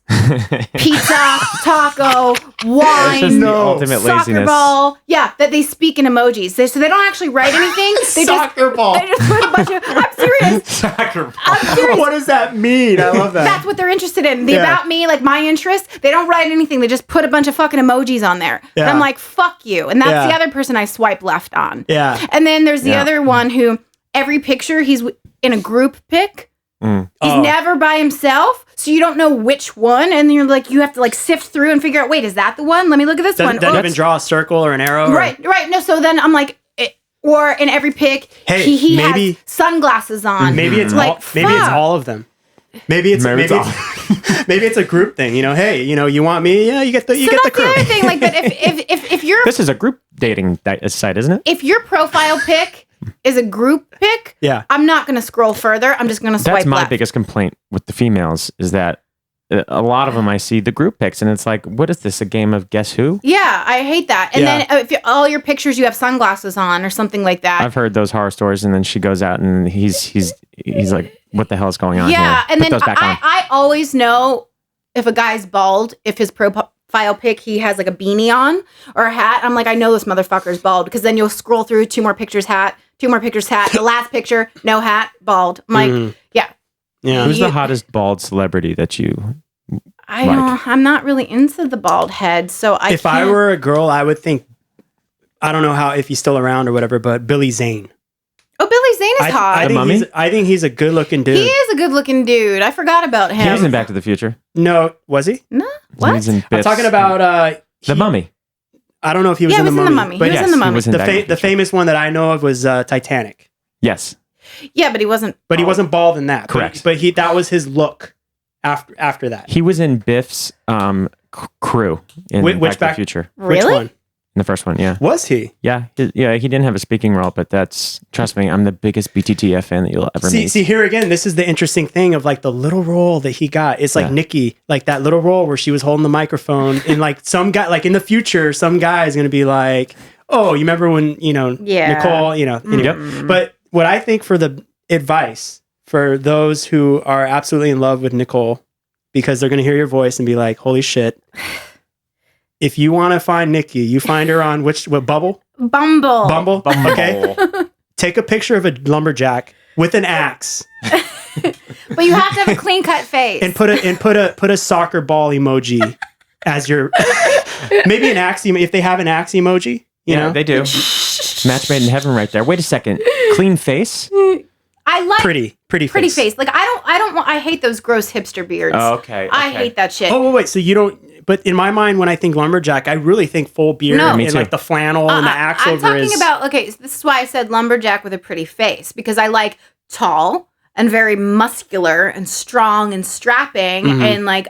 Pizza, taco, wine, ultimate soccer laziness. ball. Yeah, that they speak in emojis. So they don't actually write anything. They soccer ball. They just put a bunch of. I'm serious. Soccer ball. I'm serious. What does that mean? I love that. That's what they're interested in. The about me, like my interest, they don't write anything. They just put a bunch of fucking emojis on there. Yeah. And I'm like, fuck you. And that's the other person I swipe left on. Yeah. And then there's the other one who every picture he's in a group pic He's never by himself, so you don't know which one, and you're like, you have to like sift through and figure out, wait, is that the one? Let me look at this one. Doesn't even draw a circle or an arrow. Right. No, so then I'm like, or in every pic, he has sunglasses on. Maybe it's all of them. Maybe it's maybe it's a group thing. You know, hey, you want me? Yeah, you get the crew. The other thing, like, but if you're this is a group dating site, isn't it? If your profile pic is a group pic, I'm not going to scroll further. I'm just going to swipe left. That's my biggest complaint with the females is that a lot of them I see the group pics and it's like, what is this? A game of guess who? Yeah, I hate that. And then if all your pictures you have sunglasses on or something like that. I've heard those horror stories, and then she goes out and he's like, what the hell is going on here? Yeah, and then I always know if a guy's bald, if his profile pic, he has like a beanie on or a hat. I'm like, I know this motherfucker's bald, because then you'll scroll through 2 more pictures, hat, 2 more pictures, hat. The last picture, no hat, bald. I'm like, yeah. Who's the hottest bald celebrity that you I'm not really into the bald head, so If I were a girl, I would think, I don't know if he's still around or whatever, but Billy Zane. Oh, Billy Zane is hot. I think he's a good-looking dude. He is a good-looking dude. I forgot about him. He was in Back to the Future. No, was he? No. What? He's in I'm talking about The Mummy. I don't know if he was in The Mummy. But he was in The Mummy. The famous one that I know of was Titanic. Yes. Yeah, but he wasn't. But he wasn't bald in that. Correct. But that was his look after that. He was in Biff's crew in Back to the Future. Really? Which one? In the first one, yeah. Was he? Yeah, he didn't have a speaking role, but trust me, I'm the biggest BTTF fan that you'll ever meet. See, here again, this is the interesting thing of like the little role that he got. It's like Nikki, like that little role where she was holding the microphone, and like some guy, like in the future, some guy is going to be like, oh, you remember when, Nicole, anyway. But what I think for the advice for those who are absolutely in love with Nicole, because they're going to hear your voice and be like, holy shit. If you want to find Nikki, you find her on what Bumble? Bumble. Okay. Take a picture of a lumberjack with an axe. But you have to have a clean cut face. And put a soccer ball emoji as your maybe an axe if they have an axe emoji, you know? They do. Match made in heaven right there. Wait a second. Clean face? I like pretty face. Like I hate those gross hipster beards. Oh, okay. I hate that shit. Oh wait, so you don't. But in my mind, when I think lumberjack, I really think full beard and like the flannel and the axe over I'm talking about, this is why I said lumberjack with a pretty face, because I like tall and very muscular and strong and strapping and like,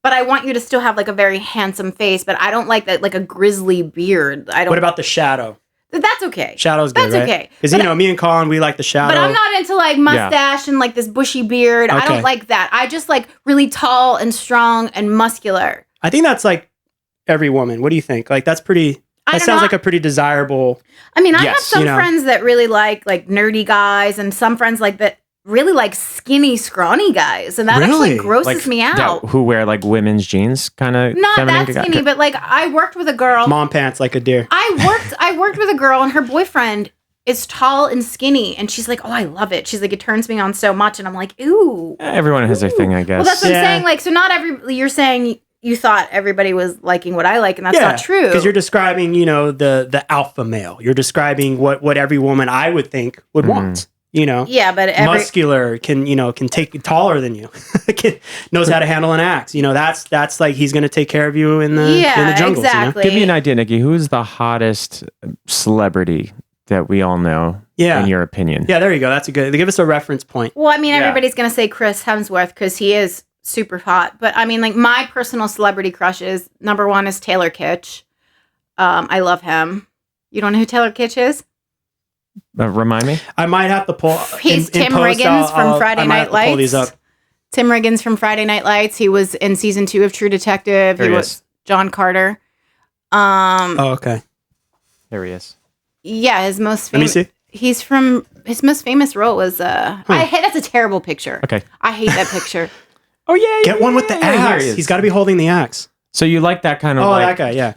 but I want you to still have like a very handsome face, but I don't like that, like a grizzly beard. What about the shadow? That's okay. Shadow's good, That's right? okay. Because, me and Collin, we like the shadow. But I'm not into like mustache and like this bushy beard. Okay. I don't like that. I just like really tall and strong and muscular. I think that's like every woman. What do you think? Like that sounds like a pretty desirable. I mean, I have some friends that really like nerdy guys, and some friends like that really like skinny, scrawny guys, and that actually grosses me out. Who wear like women's jeans, kind of not that skinny, but like I worked with a girl, mom pants like a deer. I worked with a girl, and her boyfriend is tall and skinny, and she's like, oh, I love it. She's like, it turns me on so much, and I'm like, ooh. Everyone has their thing, I guess. Well, that's what I'm saying. Like, so not you're saying. You thought everybody was liking what I like, and that's not true. Because you're describing, the alpha male. You're describing what every woman I would think would want. Yeah, but muscular can take taller than you, knows how to handle an axe. That's like he's going to take care of you in the jungle. Exactly. Give me an idea, Nikki. Who's the hottest celebrity that we all know? In your opinion? Yeah, there you go. That's give us a reference point. Well, I mean, everybody's going to say Chris Hemsworth because he is super hot, but I mean, like my personal celebrity crushes, number one is Taylor Kitsch. I love him. You don't know who Taylor Kitsch is? Remind me. I might have to pull. He's Tim Riggins from Friday Night Lights. Pull these up. Tim Riggins from Friday Night Lights. He was in season 2 of True Detective. He was John Carter. Okay. There he is. Yeah, his most famous. Let me see. His most famous role was. That's a terrible picture. Okay. I hate that picture. Oh yeah, get one with the axe. He's got to be holding the axe. So you like that kind of that guy, yeah.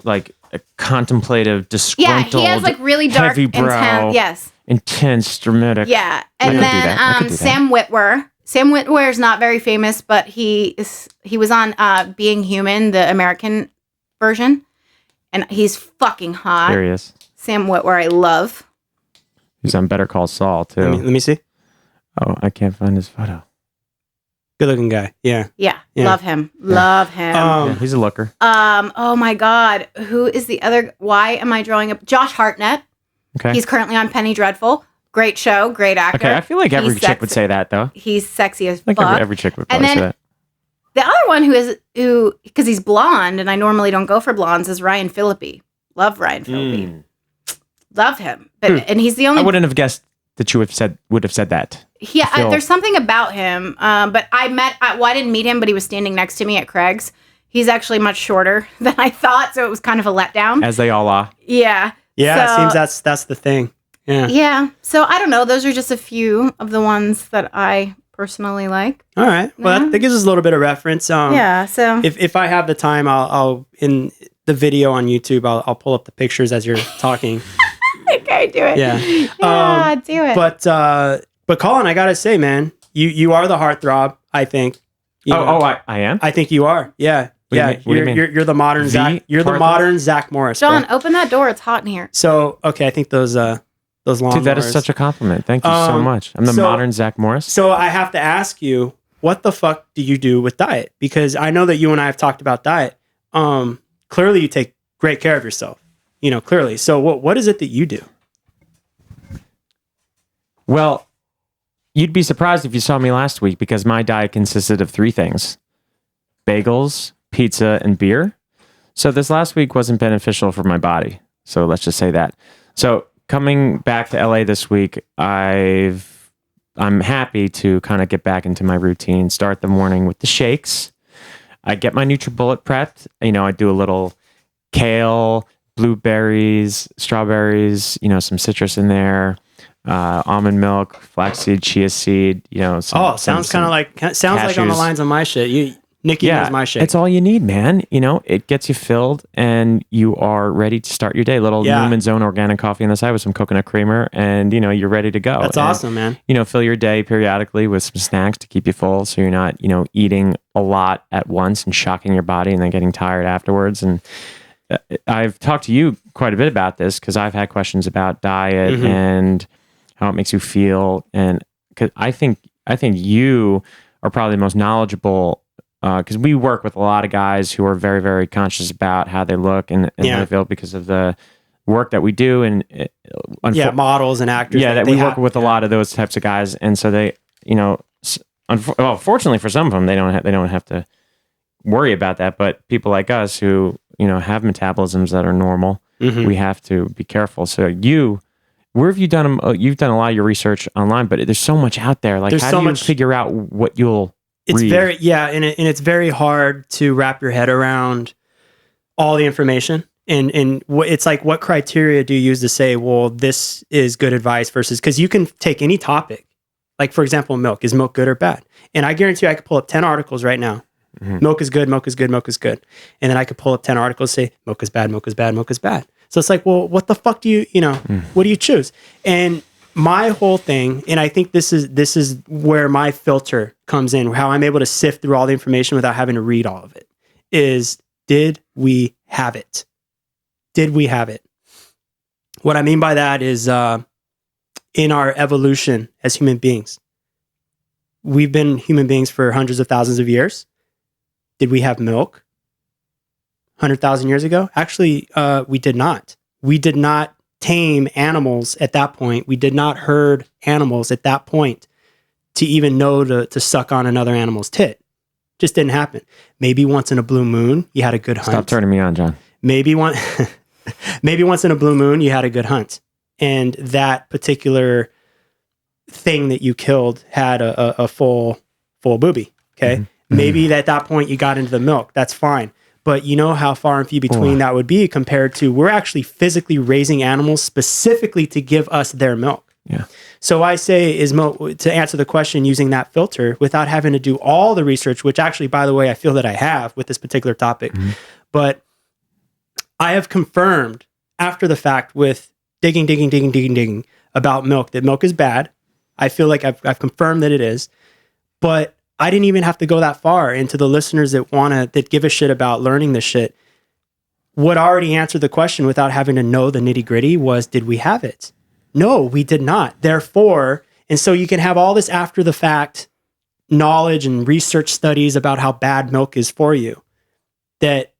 Like a contemplative, disgruntled, he has like really dark, intense, dramatic. Yeah, and then Sam Witwer. Sam Witwer is not very famous, but he was on Being Human, the American version, and he's fucking hot. There he is. Sam Witwer, I love. He's on Better Call Saul too. Let me see. Oh, I can't find his photo. Good looking guy. Yeah. Yeah. Love him. Love him. Yeah, he's a looker. Oh my God. Who is the other? Why am I drawing up? Josh Hartnett. Okay. He's currently on Penny Dreadful. Great show. Great actor. Okay, I feel like every chick would say that, though. He's sexy as Like fuck. every chick would probably say that. The other one who, because he's blonde, and I normally don't go for blondes, is Ryan Phillippe. Love Ryan Phillippe. Love him. But and he's the only. I wouldn't have guessed that you would have said that. Yeah, there's something about him. But I didn't meet him, but he was standing next to me at Craig's. He's actually much shorter than I thought, so it was kind of a letdown. As they all are. Yeah. Yeah, it seems that's the thing. Yeah. Yeah. So I don't know. Those are just a few of the ones that I personally like. All right. Well, that gives us a little bit of reference. Yeah. So if I have the time, I'll in the video on YouTube, I'll pull up the pictures as you're talking. Okay, do it. Yeah. Do it. But Collin, I gotta say, man, you are the heartthrob. I think. I am. I think you are. Yeah. What do you mean? You're the modern Zach. You're the modern Zach Morris. John, bro. open that door. It's hot in here. So okay, I think those long. Dude, that is such a compliment. Thank you so much. I'm the modern Zach Morris. So I have to ask you, what the fuck do you do with diet? Because I know that you and I have talked about diet. Clearly you take great care of yourself. Clearly. So what is it that you do? Well, you'd be surprised if you saw me last week because my diet consisted of 3 things: bagels, pizza, and beer. So this last week wasn't beneficial for my body. So let's just say that. So coming back to LA this week, I'm happy to kind of get back into my routine, start the morning with the shakes. I get my NutriBullet prepped. I do a little kale, blueberries, strawberries, some citrus in there, almond milk, flaxseed, chia seed, sounds like on the lines of my shit. Nikki knows my shit. It's all you need, man. It gets you filled and you are ready to start your day. Little Newman's Own organic coffee on the side with some coconut creamer and, you're ready to go. That's awesome, man. Fill your day periodically with some snacks to keep you full so you're not, eating a lot at once and shocking your body and then getting tired afterwards. And I've talked to you quite a bit about this because I've had questions about diet and how it makes you feel. And cause I think you are probably the most knowledgeable because we work with a lot of guys who are very, very conscious about how they look and how they feel because of the work that we do and models and actors. Yeah, that we work with a lot of those types of guys, and so they, fortunately for some of them, they don't have to worry about that. But people like us who have metabolisms that are normal, we have to be careful. So where have you done? You've done a lot of your research online, but there's so much out there. Like, how do you figure out what you'll? It's read? and it's very hard to wrap your head around all the information. And it's like, what criteria do you use to say, well, this is good advice versus, because you can take any topic. Like, for example, milk. Is milk good or bad? And I guarantee you I could pull up 10 articles right now. Milk is good, milk is good, milk is good. And then I could pull up 10 articles say, milk is bad, milk is bad, milk is bad. So it's like, well, what the fuck do you, what do you choose? And my whole thing, and I think this is where my filter comes in, how I'm able to sift through all the information without having to read all of it, is, did we have it? Did we have it? What I mean by that is in our evolution as human beings, we've been human beings for hundreds of thousands of years. Did we have milk 100,000 years ago? Actually, we did not. We did not tame animals at that point. We did not herd animals at that point to even know to suck on another animal's tit. Just didn't happen. Maybe once in a blue moon, you had a good hunt. Stop turning me on, John. Maybe once in a blue moon, you had a good hunt. And that particular thing that you killed had a full boobie. Okay. Maybe at that point you got into the milk. That's fine. But you know how far and few between that would be compared to, we're actually physically raising animals specifically to give us their milk. Yeah. So I say to answer the question using that filter without having to do all the research, which actually, by the way, I feel that I have with this particular topic. But I have confirmed after the fact with digging about milk that milk is bad. I feel like I've confirmed that it is. But I didn't even have to go that far. And to the listeners that give a shit about learning this shit, what already answered the question without having to know the nitty gritty was, did we have it? No, we did not. Therefore, And so you can have all this after the fact knowledge and research studies about how bad milk is for you that,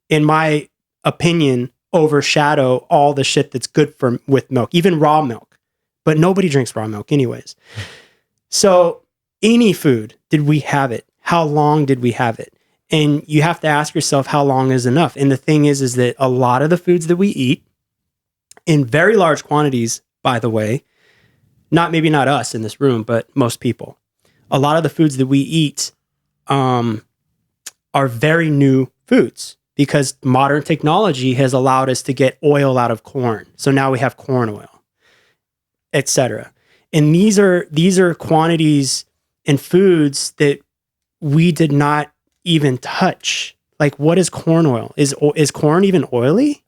in my opinion, overshadow all the shit that's good with milk, even raw milk. But nobody drinks raw milk anyways. So any food, did we have it? How long did we have it? And you have to ask yourself, how long is enough? And the thing is that a lot of the foods that we eat in very large quantities, by the way, maybe not us in this room, but most people, a lot of the foods that we eat are very new foods because modern technology has allowed us to get oil out of corn. So now we have corn oil, etc. And these are quantities and foods that we did not even touch. Like, what is corn oil? Is corn even oily?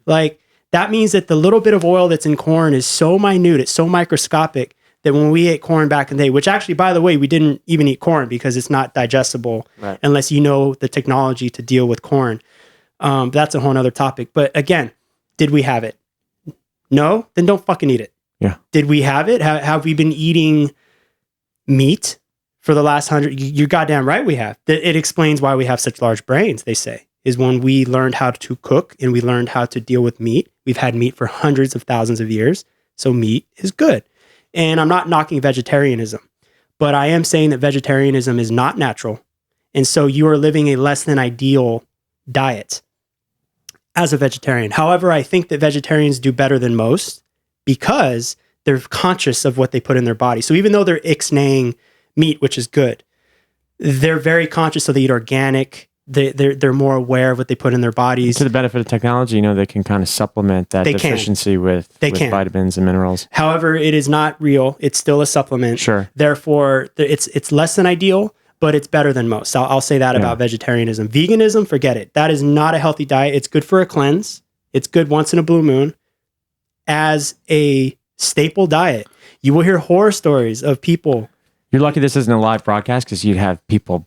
Like, that means that the little bit of oil that's in corn is so minute, it's so microscopic that when we ate corn back in the day, which actually, by the way, we didn't even eat corn because it's not digestible unless you know the technology to deal with corn. That's a whole nother topic. But again, did we have it? No? Then don't fucking eat it. Yeah. Did we have it? Have we been eating meat for the last 100? You're goddamn right we have. It explains why we have such large brains, they say, is when we learned how to cook and we learned how to deal with meat. We've had meat for hundreds of thousands of years. So meat is good. And I'm not knocking vegetarianism, but I am saying that vegetarianism is not natural. And so you are living a less than ideal diet as a vegetarian. However, I think that vegetarians do better than most because they're conscious of what they put in their body. So even though they're ixnaying meat, which is good, they're very conscious. So they eat organic. They're more aware of what they put in their bodies. To the benefit of technology, they can kind of supplement that deficiency with vitamins and minerals. However, it is not real. It's still a supplement. Sure. Therefore, it's less than ideal, but it's better than most. I'll say that about vegetarianism. Veganism, forget it. That is not a healthy diet. It's good for a cleanse. It's good once in a blue moon. As a staple diet, you will hear horror stories of people. You're lucky this isn't a live broadcast because you'd have people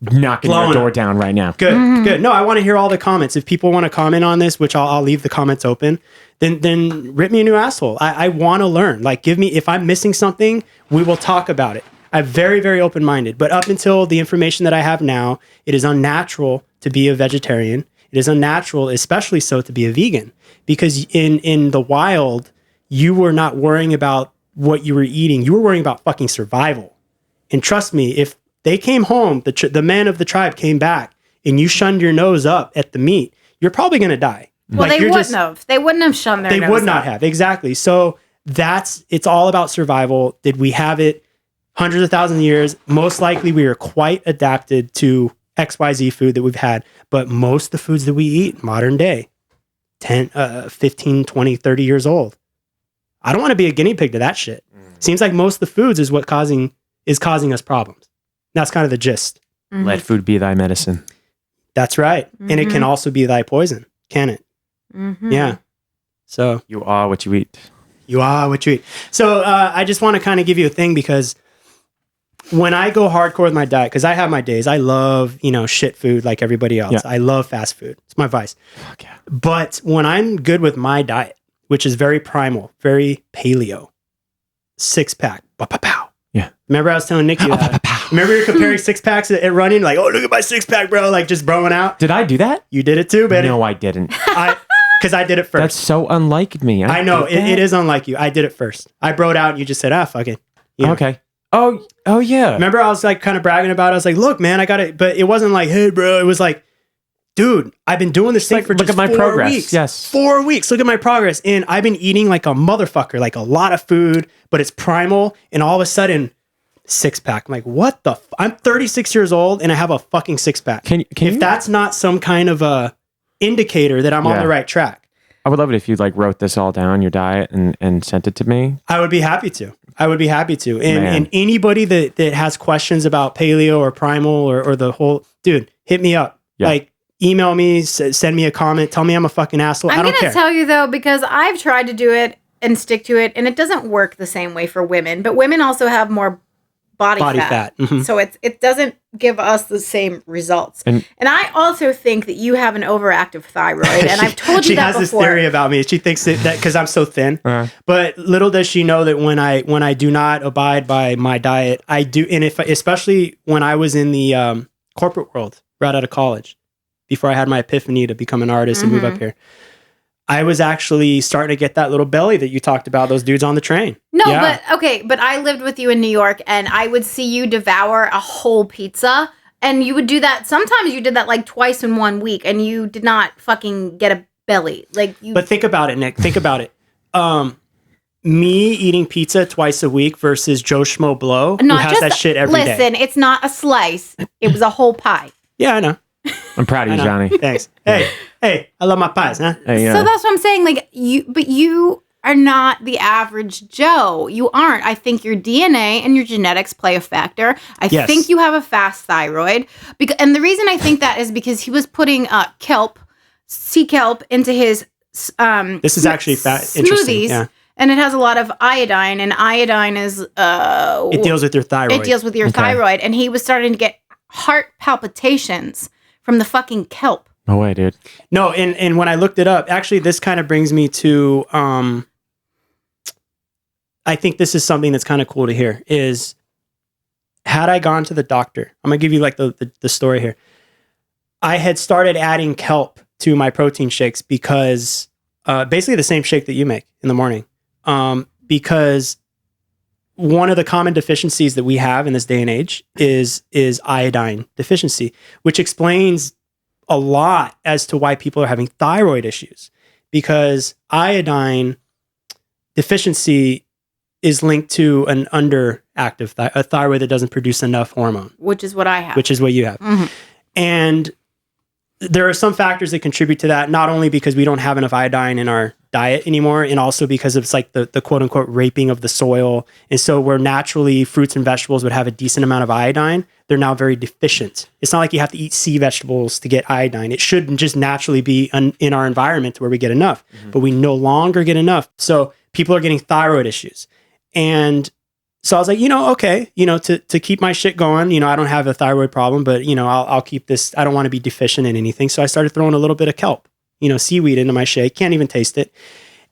knocking your door down right now. Good. No, I want to hear all the comments. If people want to comment on this, which I'll leave the comments open, then rip me a new asshole. I want to learn. Like, give me, if I'm missing something, we will talk about it. I'm very, very open-minded. But up until the information that I have now, it is unnatural to be a vegetarian. It is unnatural, especially so, to be a vegan. Because in the wild, you were not worrying about what you were eating. You were worrying about fucking survival. And trust me, if they came home, the men of the tribe came back, and you shunned your nose up at the meat, you're probably going to die. Well, like, they wouldn't have. They wouldn't have shunned their nose up. They would not have. Exactly. So it's all about survival. Did we have it hundreds of thousands of years? Most likely we are quite adapted to XYZ food that we've had. But most of the foods that we eat modern day, 15, 20, 30 years old. I don't want to be a guinea pig to that shit. Seems like most of the foods is what is causing us problems. That's kind of the gist. Mm-hmm. Let food be thy medicine. That's right. Mm-hmm. And it can also be thy poison, can it? Mm-hmm. Yeah. So you are what you eat. You are what you eat. So I just want to kind of give you a thing because when I go hardcore with my diet, because I have my days, I love, shit food like everybody else. Yeah. I love fast food. It's my vice. Fuck yeah. But when I'm good with my diet, which is very primal, very paleo, 6-pack, pow. Yeah. Remember I was telling Nikki that? Remember you're comparing 6-packs at running? Like, oh, look at my 6-pack, bro. Like, just broing out. Did I do that? You did it too, baby. No, I didn't. Because I did it first. That's so unlike me. I know. It is unlike you. I did it first. I broed out and you just said, fuck it. Okay. Oh, yeah. Remember I was like kind of bragging about it. I was like, look, man, I got it. But it wasn't like, hey, bro. It was like, dude, I've been doing this thing for just 4 weeks. Look at my progress. Yes. 4 weeks. Look at my progress. And I've been eating like a motherfucker, like a lot of food, but it's primal. And all of a sudden, 6-pack. I'm like, what the? I'm 36 years old and I have a fucking 6-pack. If that's not some kind of a indicator that I'm on the right track. I would love it if you wrote this all down, your diet, and sent it to me. I would be happy to. And anybody that has questions about paleo or primal or the whole, dude, hit me up. Yeah. Like, email me, send me a comment, tell me I'm a fucking asshole. I don't care. I'm going to tell you though, because I've tried to do it and stick to it, and it doesn't work the same way for women. But women also have more body fat. Mm-hmm. So it doesn't give us the same results. And I also think that you have an overactive thyroid. And I've told you that before. She has this theory about me. She thinks that because I'm so thin. But little does she know that when I do not abide by my diet, I do. And especially when I was in the corporate world right out of college, before I had my epiphany to become an artist and move up here, I was actually starting to get that little belly that you talked about, those dudes on the train. No, but I lived with you in New York, and I would see you devour a whole pizza, and you would do that. Sometimes you did that like twice in 1 week, and you did not fucking get a belly. But think about it, Nick. Think about it. Me eating pizza twice a week versus Joe Schmo Blow, who has that shit every day. Listen, it's not a slice. It was a whole pie. Yeah, I know. I'm proud of you, Johnny. Thanks. Hey, I love my pies, huh? Hey, so that's what I'm saying. You are not the average Joe. You aren't. I think your DNA and your genetics play a factor. I think you have a fast thyroid. And the reason I think that is because he was putting sea kelp into his this is actually smoothies. Yeah. And it has a lot of iodine, and iodine is it deals with your thyroid. It deals with your thyroid, and he was starting to get heart palpitations from the fucking kelp. No way, dude. No, and when I looked it up, actually, this kind of brings me to, I think this is something that's kind of cool to hear, is had I gone to the doctor, I'm going to give you like the story here. I had started adding kelp to my protein shakes because, basically the same shake that you make in the morning, because one of the common deficiencies that we have in this day and age is iodine deficiency, which explains a lot as to why people are having thyroid issues, because iodine deficiency is linked to an underactive a thyroid that doesn't produce enough hormone, which is what I have, which is what you have. Mm-hmm. And there are some factors that contribute to that, not only because we don't have enough iodine in our diet anymore, and also because it's like the quote unquote raping of the soil. And so where naturally fruits and vegetables would have a decent amount of iodine, they're now very deficient. It's not like you have to eat sea vegetables to get iodine. It should just naturally be in our environment where we get enough, but we no longer get enough. So people are getting thyroid issues. And so I was like, okay, to keep my shit going, I don't have a thyroid problem, but I'll keep this. I don't want to be deficient in anything. So I started throwing a little bit of kelp, seaweed into my shake. Can't even taste it.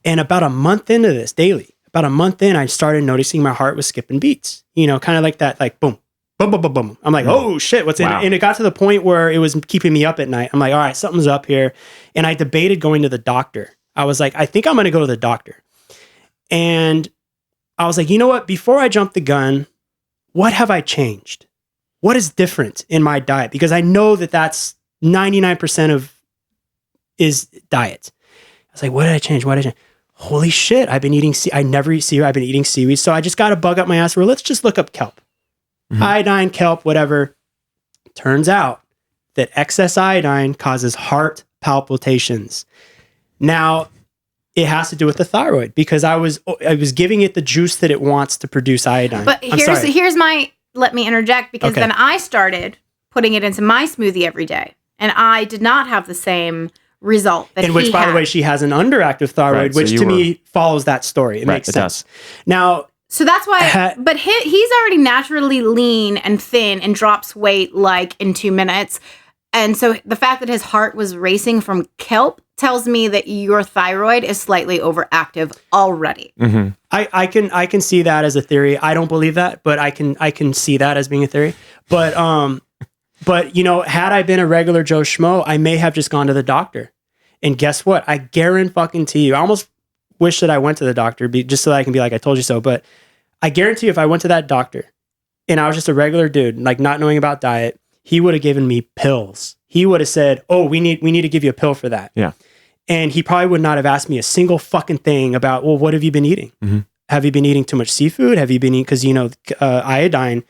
And about a month into this daily, I started noticing my heart was skipping beats, kind of like that, like boom, boom, boom, boom, boom. I'm like, oh shit, what's in it? And it got to the point where it was keeping me up at night. I'm like, all right, something's up here. And I debated going to the doctor. I was like, I think I'm going to go to the doctor. And I was like, you know what? Before I jump the gun, what have I changed? What is different in my diet? Because I know that's 99% of is diet. I was like, what did I change? Holy shit, I've been eating I never eat seaweed. I've been eating seaweed. So I just got to bug up my ass. Well, let's just look up kelp. Iodine, kelp, whatever. Turns out that excess iodine causes heart palpitations. Now, it has to do with the thyroid, because I was giving it the juice that it wants to produce iodine. But let me interject, because then I started putting it into my smoothie every day, and I did not have the same result that in which, by the way, she has an underactive thyroid, which to me follows that story. It makes sense. Now, so that's why. But he's already naturally lean and thin and drops weight like in 2 minutes. And so the fact that his heart was racing from kelp tells me that your thyroid is slightly overactive already. Mm-hmm. I can see that as a theory. I don't believe that, but I can see that as being a theory. But had I been a regular Joe Schmo, I may have just gone to the doctor. And guess what? I guarantee you. I almost wish that I went to the doctor just so that I can be like, I told you so. But I guarantee you, if I went to that doctor and I was just a regular dude, like not knowing about diet, he would have given me pills. He would have said, oh, we need to give you a pill for that. Yeah. And he probably would not have asked me a single fucking thing about, well, what have you been eating? Mm-hmm. Have you been eating too much seafood? Have you been eating, because, iodine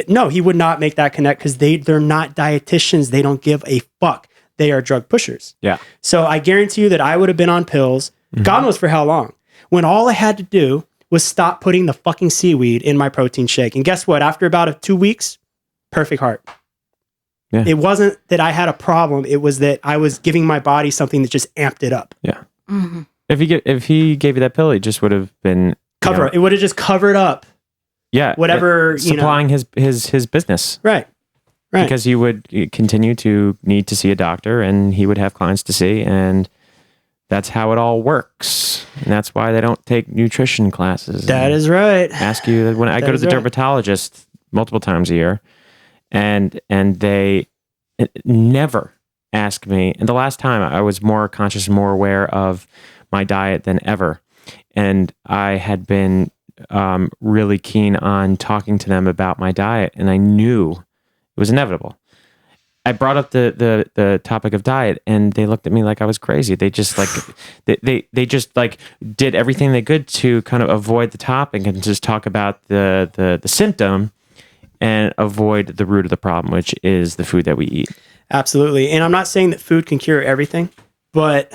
no, he would not make that connect, because they're not dietitians. They don't give a fuck. They are drug pushers. Yeah. So I guarantee you that I would have been on pills, God knows for how long, when all I had to do was stop putting the fucking seaweed in my protein shake. And guess what? After about 2 weeks, perfect heart. Yeah. It wasn't that I had a problem. It was that I was giving my body something that just amped it up. Yeah. Mm-hmm. If he gave you that pill, it just would have been It would have just covered up whatever, supplying his business. Right. Because he would continue to need to see a doctor, and he would have clients to see, and that's how it all works. And that's why they don't take nutrition classes. That is right. Ask you when I go to the dermatologist multiple times a year, and they never ask me. And the last time I was more conscious, more aware of my diet than ever, and I had been really keen on talking to them about my diet, and I knew it was inevitable. I brought up the topic of diet, and they looked at me like I was crazy. They just like they just like did everything they could to kind of avoid the topic and just talk about the symptom and avoid the root of the problem, which is the food that we eat. Absolutely. And I'm not saying that food can cure everything, but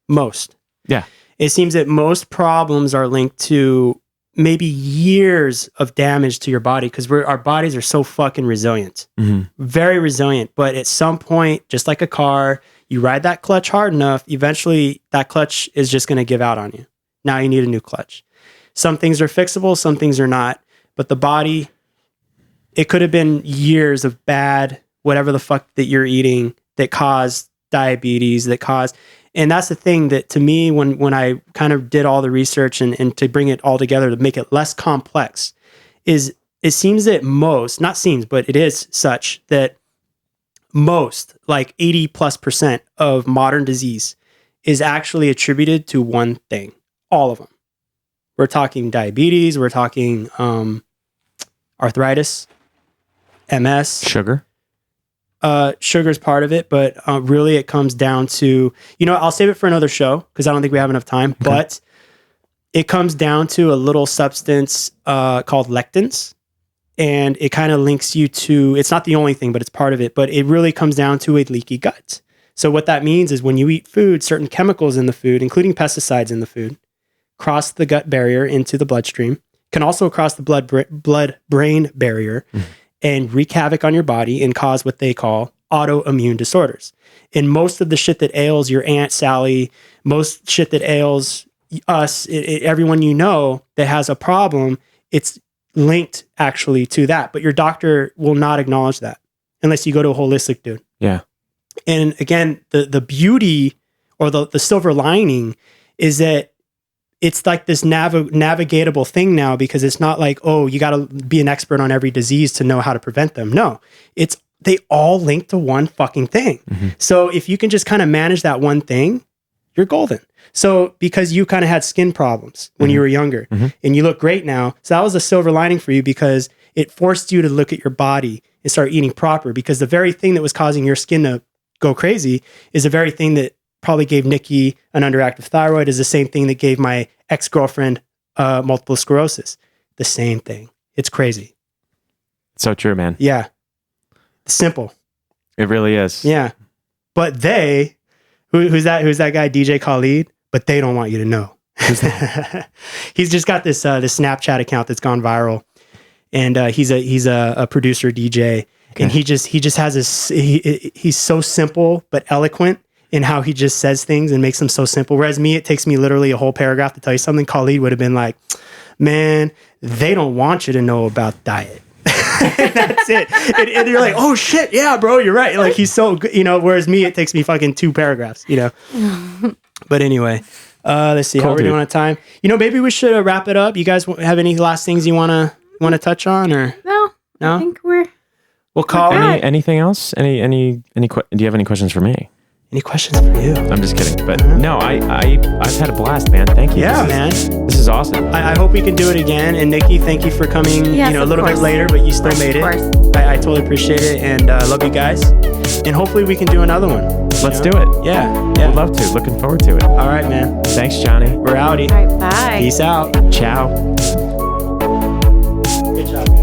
most. Yeah. It seems that most problems are linked to maybe years of damage to your body, because our bodies are so fucking resilient, very resilient. But at some point, just like a car, you ride that clutch hard enough, eventually that clutch is just going to give out on you. Now you need a new clutch. Some things are fixable, some things are not. But the body, it could have been years of bad, whatever the fuck that you're eating that caused diabetes, and that's the thing that to me, when I kind of did all the research and to bring it all together to make it less complex, is it seems that but it is such that most, like 80+% of modern disease is actually attributed to one thing. All of them. We're talking diabetes, we're talking arthritis, MS. Sugar's part of it, but really it comes down to, I'll save it for another show because I don't think we have enough time, but it comes down to a little substance called lectins, and it kind of links you to, it's not the only thing, but it's part of it, but it really comes down to a leaky gut. So what that means is when you eat food, certain chemicals in the food, including pesticides in the food, cross the gut barrier into the bloodstream, can also cross the blood-brain barrier, and wreak havoc on your body and cause what they call autoimmune disorders. And most of the shit that ails your Aunt Sally, most shit that ails us, everyone that has a problem, it's linked actually to that. But your doctor will not acknowledge that unless you go to a holistic dude. Yeah. And again, the beauty or the silver lining is that it's like this navigatable thing now, because it's not like, oh, you got to be an expert on every disease to know how to prevent them. No, they all link to one fucking thing. So if you can just kind of manage that one thing, you're golden. So because you kind of had skin problems when you were younger and you look great now. So that was a silver lining for you, because it forced you to look at your body and start eating proper, because the very thing that was causing your skin to go crazy is the very thing that probably gave Nikki an underactive thyroid, is the same thing that gave my ex-girlfriend multiple sclerosis. The same thing. It's crazy. So true, man. Yeah. Simple. It really is. Yeah. But who's that guy, DJ Khaled? But they don't want you to know. He's just got this Snapchat account that's gone viral. And he's a producer, DJ. Okay. And he just has this, he's so simple but eloquent in how he just says things and makes them so simple. Whereas me, it takes me literally a whole paragraph to tell you something. Khalid would have been like, man, they don't want you to know about diet. That's it. And you're like, oh shit, yeah, bro, you're right. Like, he's so good, whereas me, it takes me fucking 2 paragraphs, But anyway, let's see, how are we doing on time? Maybe we should wrap it up. You guys have any last things you want to touch on, or? No? I think we'll call anything else? Do you have any questions for me? Any questions for you? I'm just kidding. But no, I've had a blast, man. Thank you. Yeah, This is awesome. I hope we can do it again. And Nikki, thank you for coming, a little bit later, but you still made it. I totally appreciate it. And love you guys. And hopefully we can do another one. Let's do it. Yeah. We'd love to. Looking forward to it. All right, man. Thanks, Johnny. We're outie. All right, bye. Peace out. Ciao. Good job.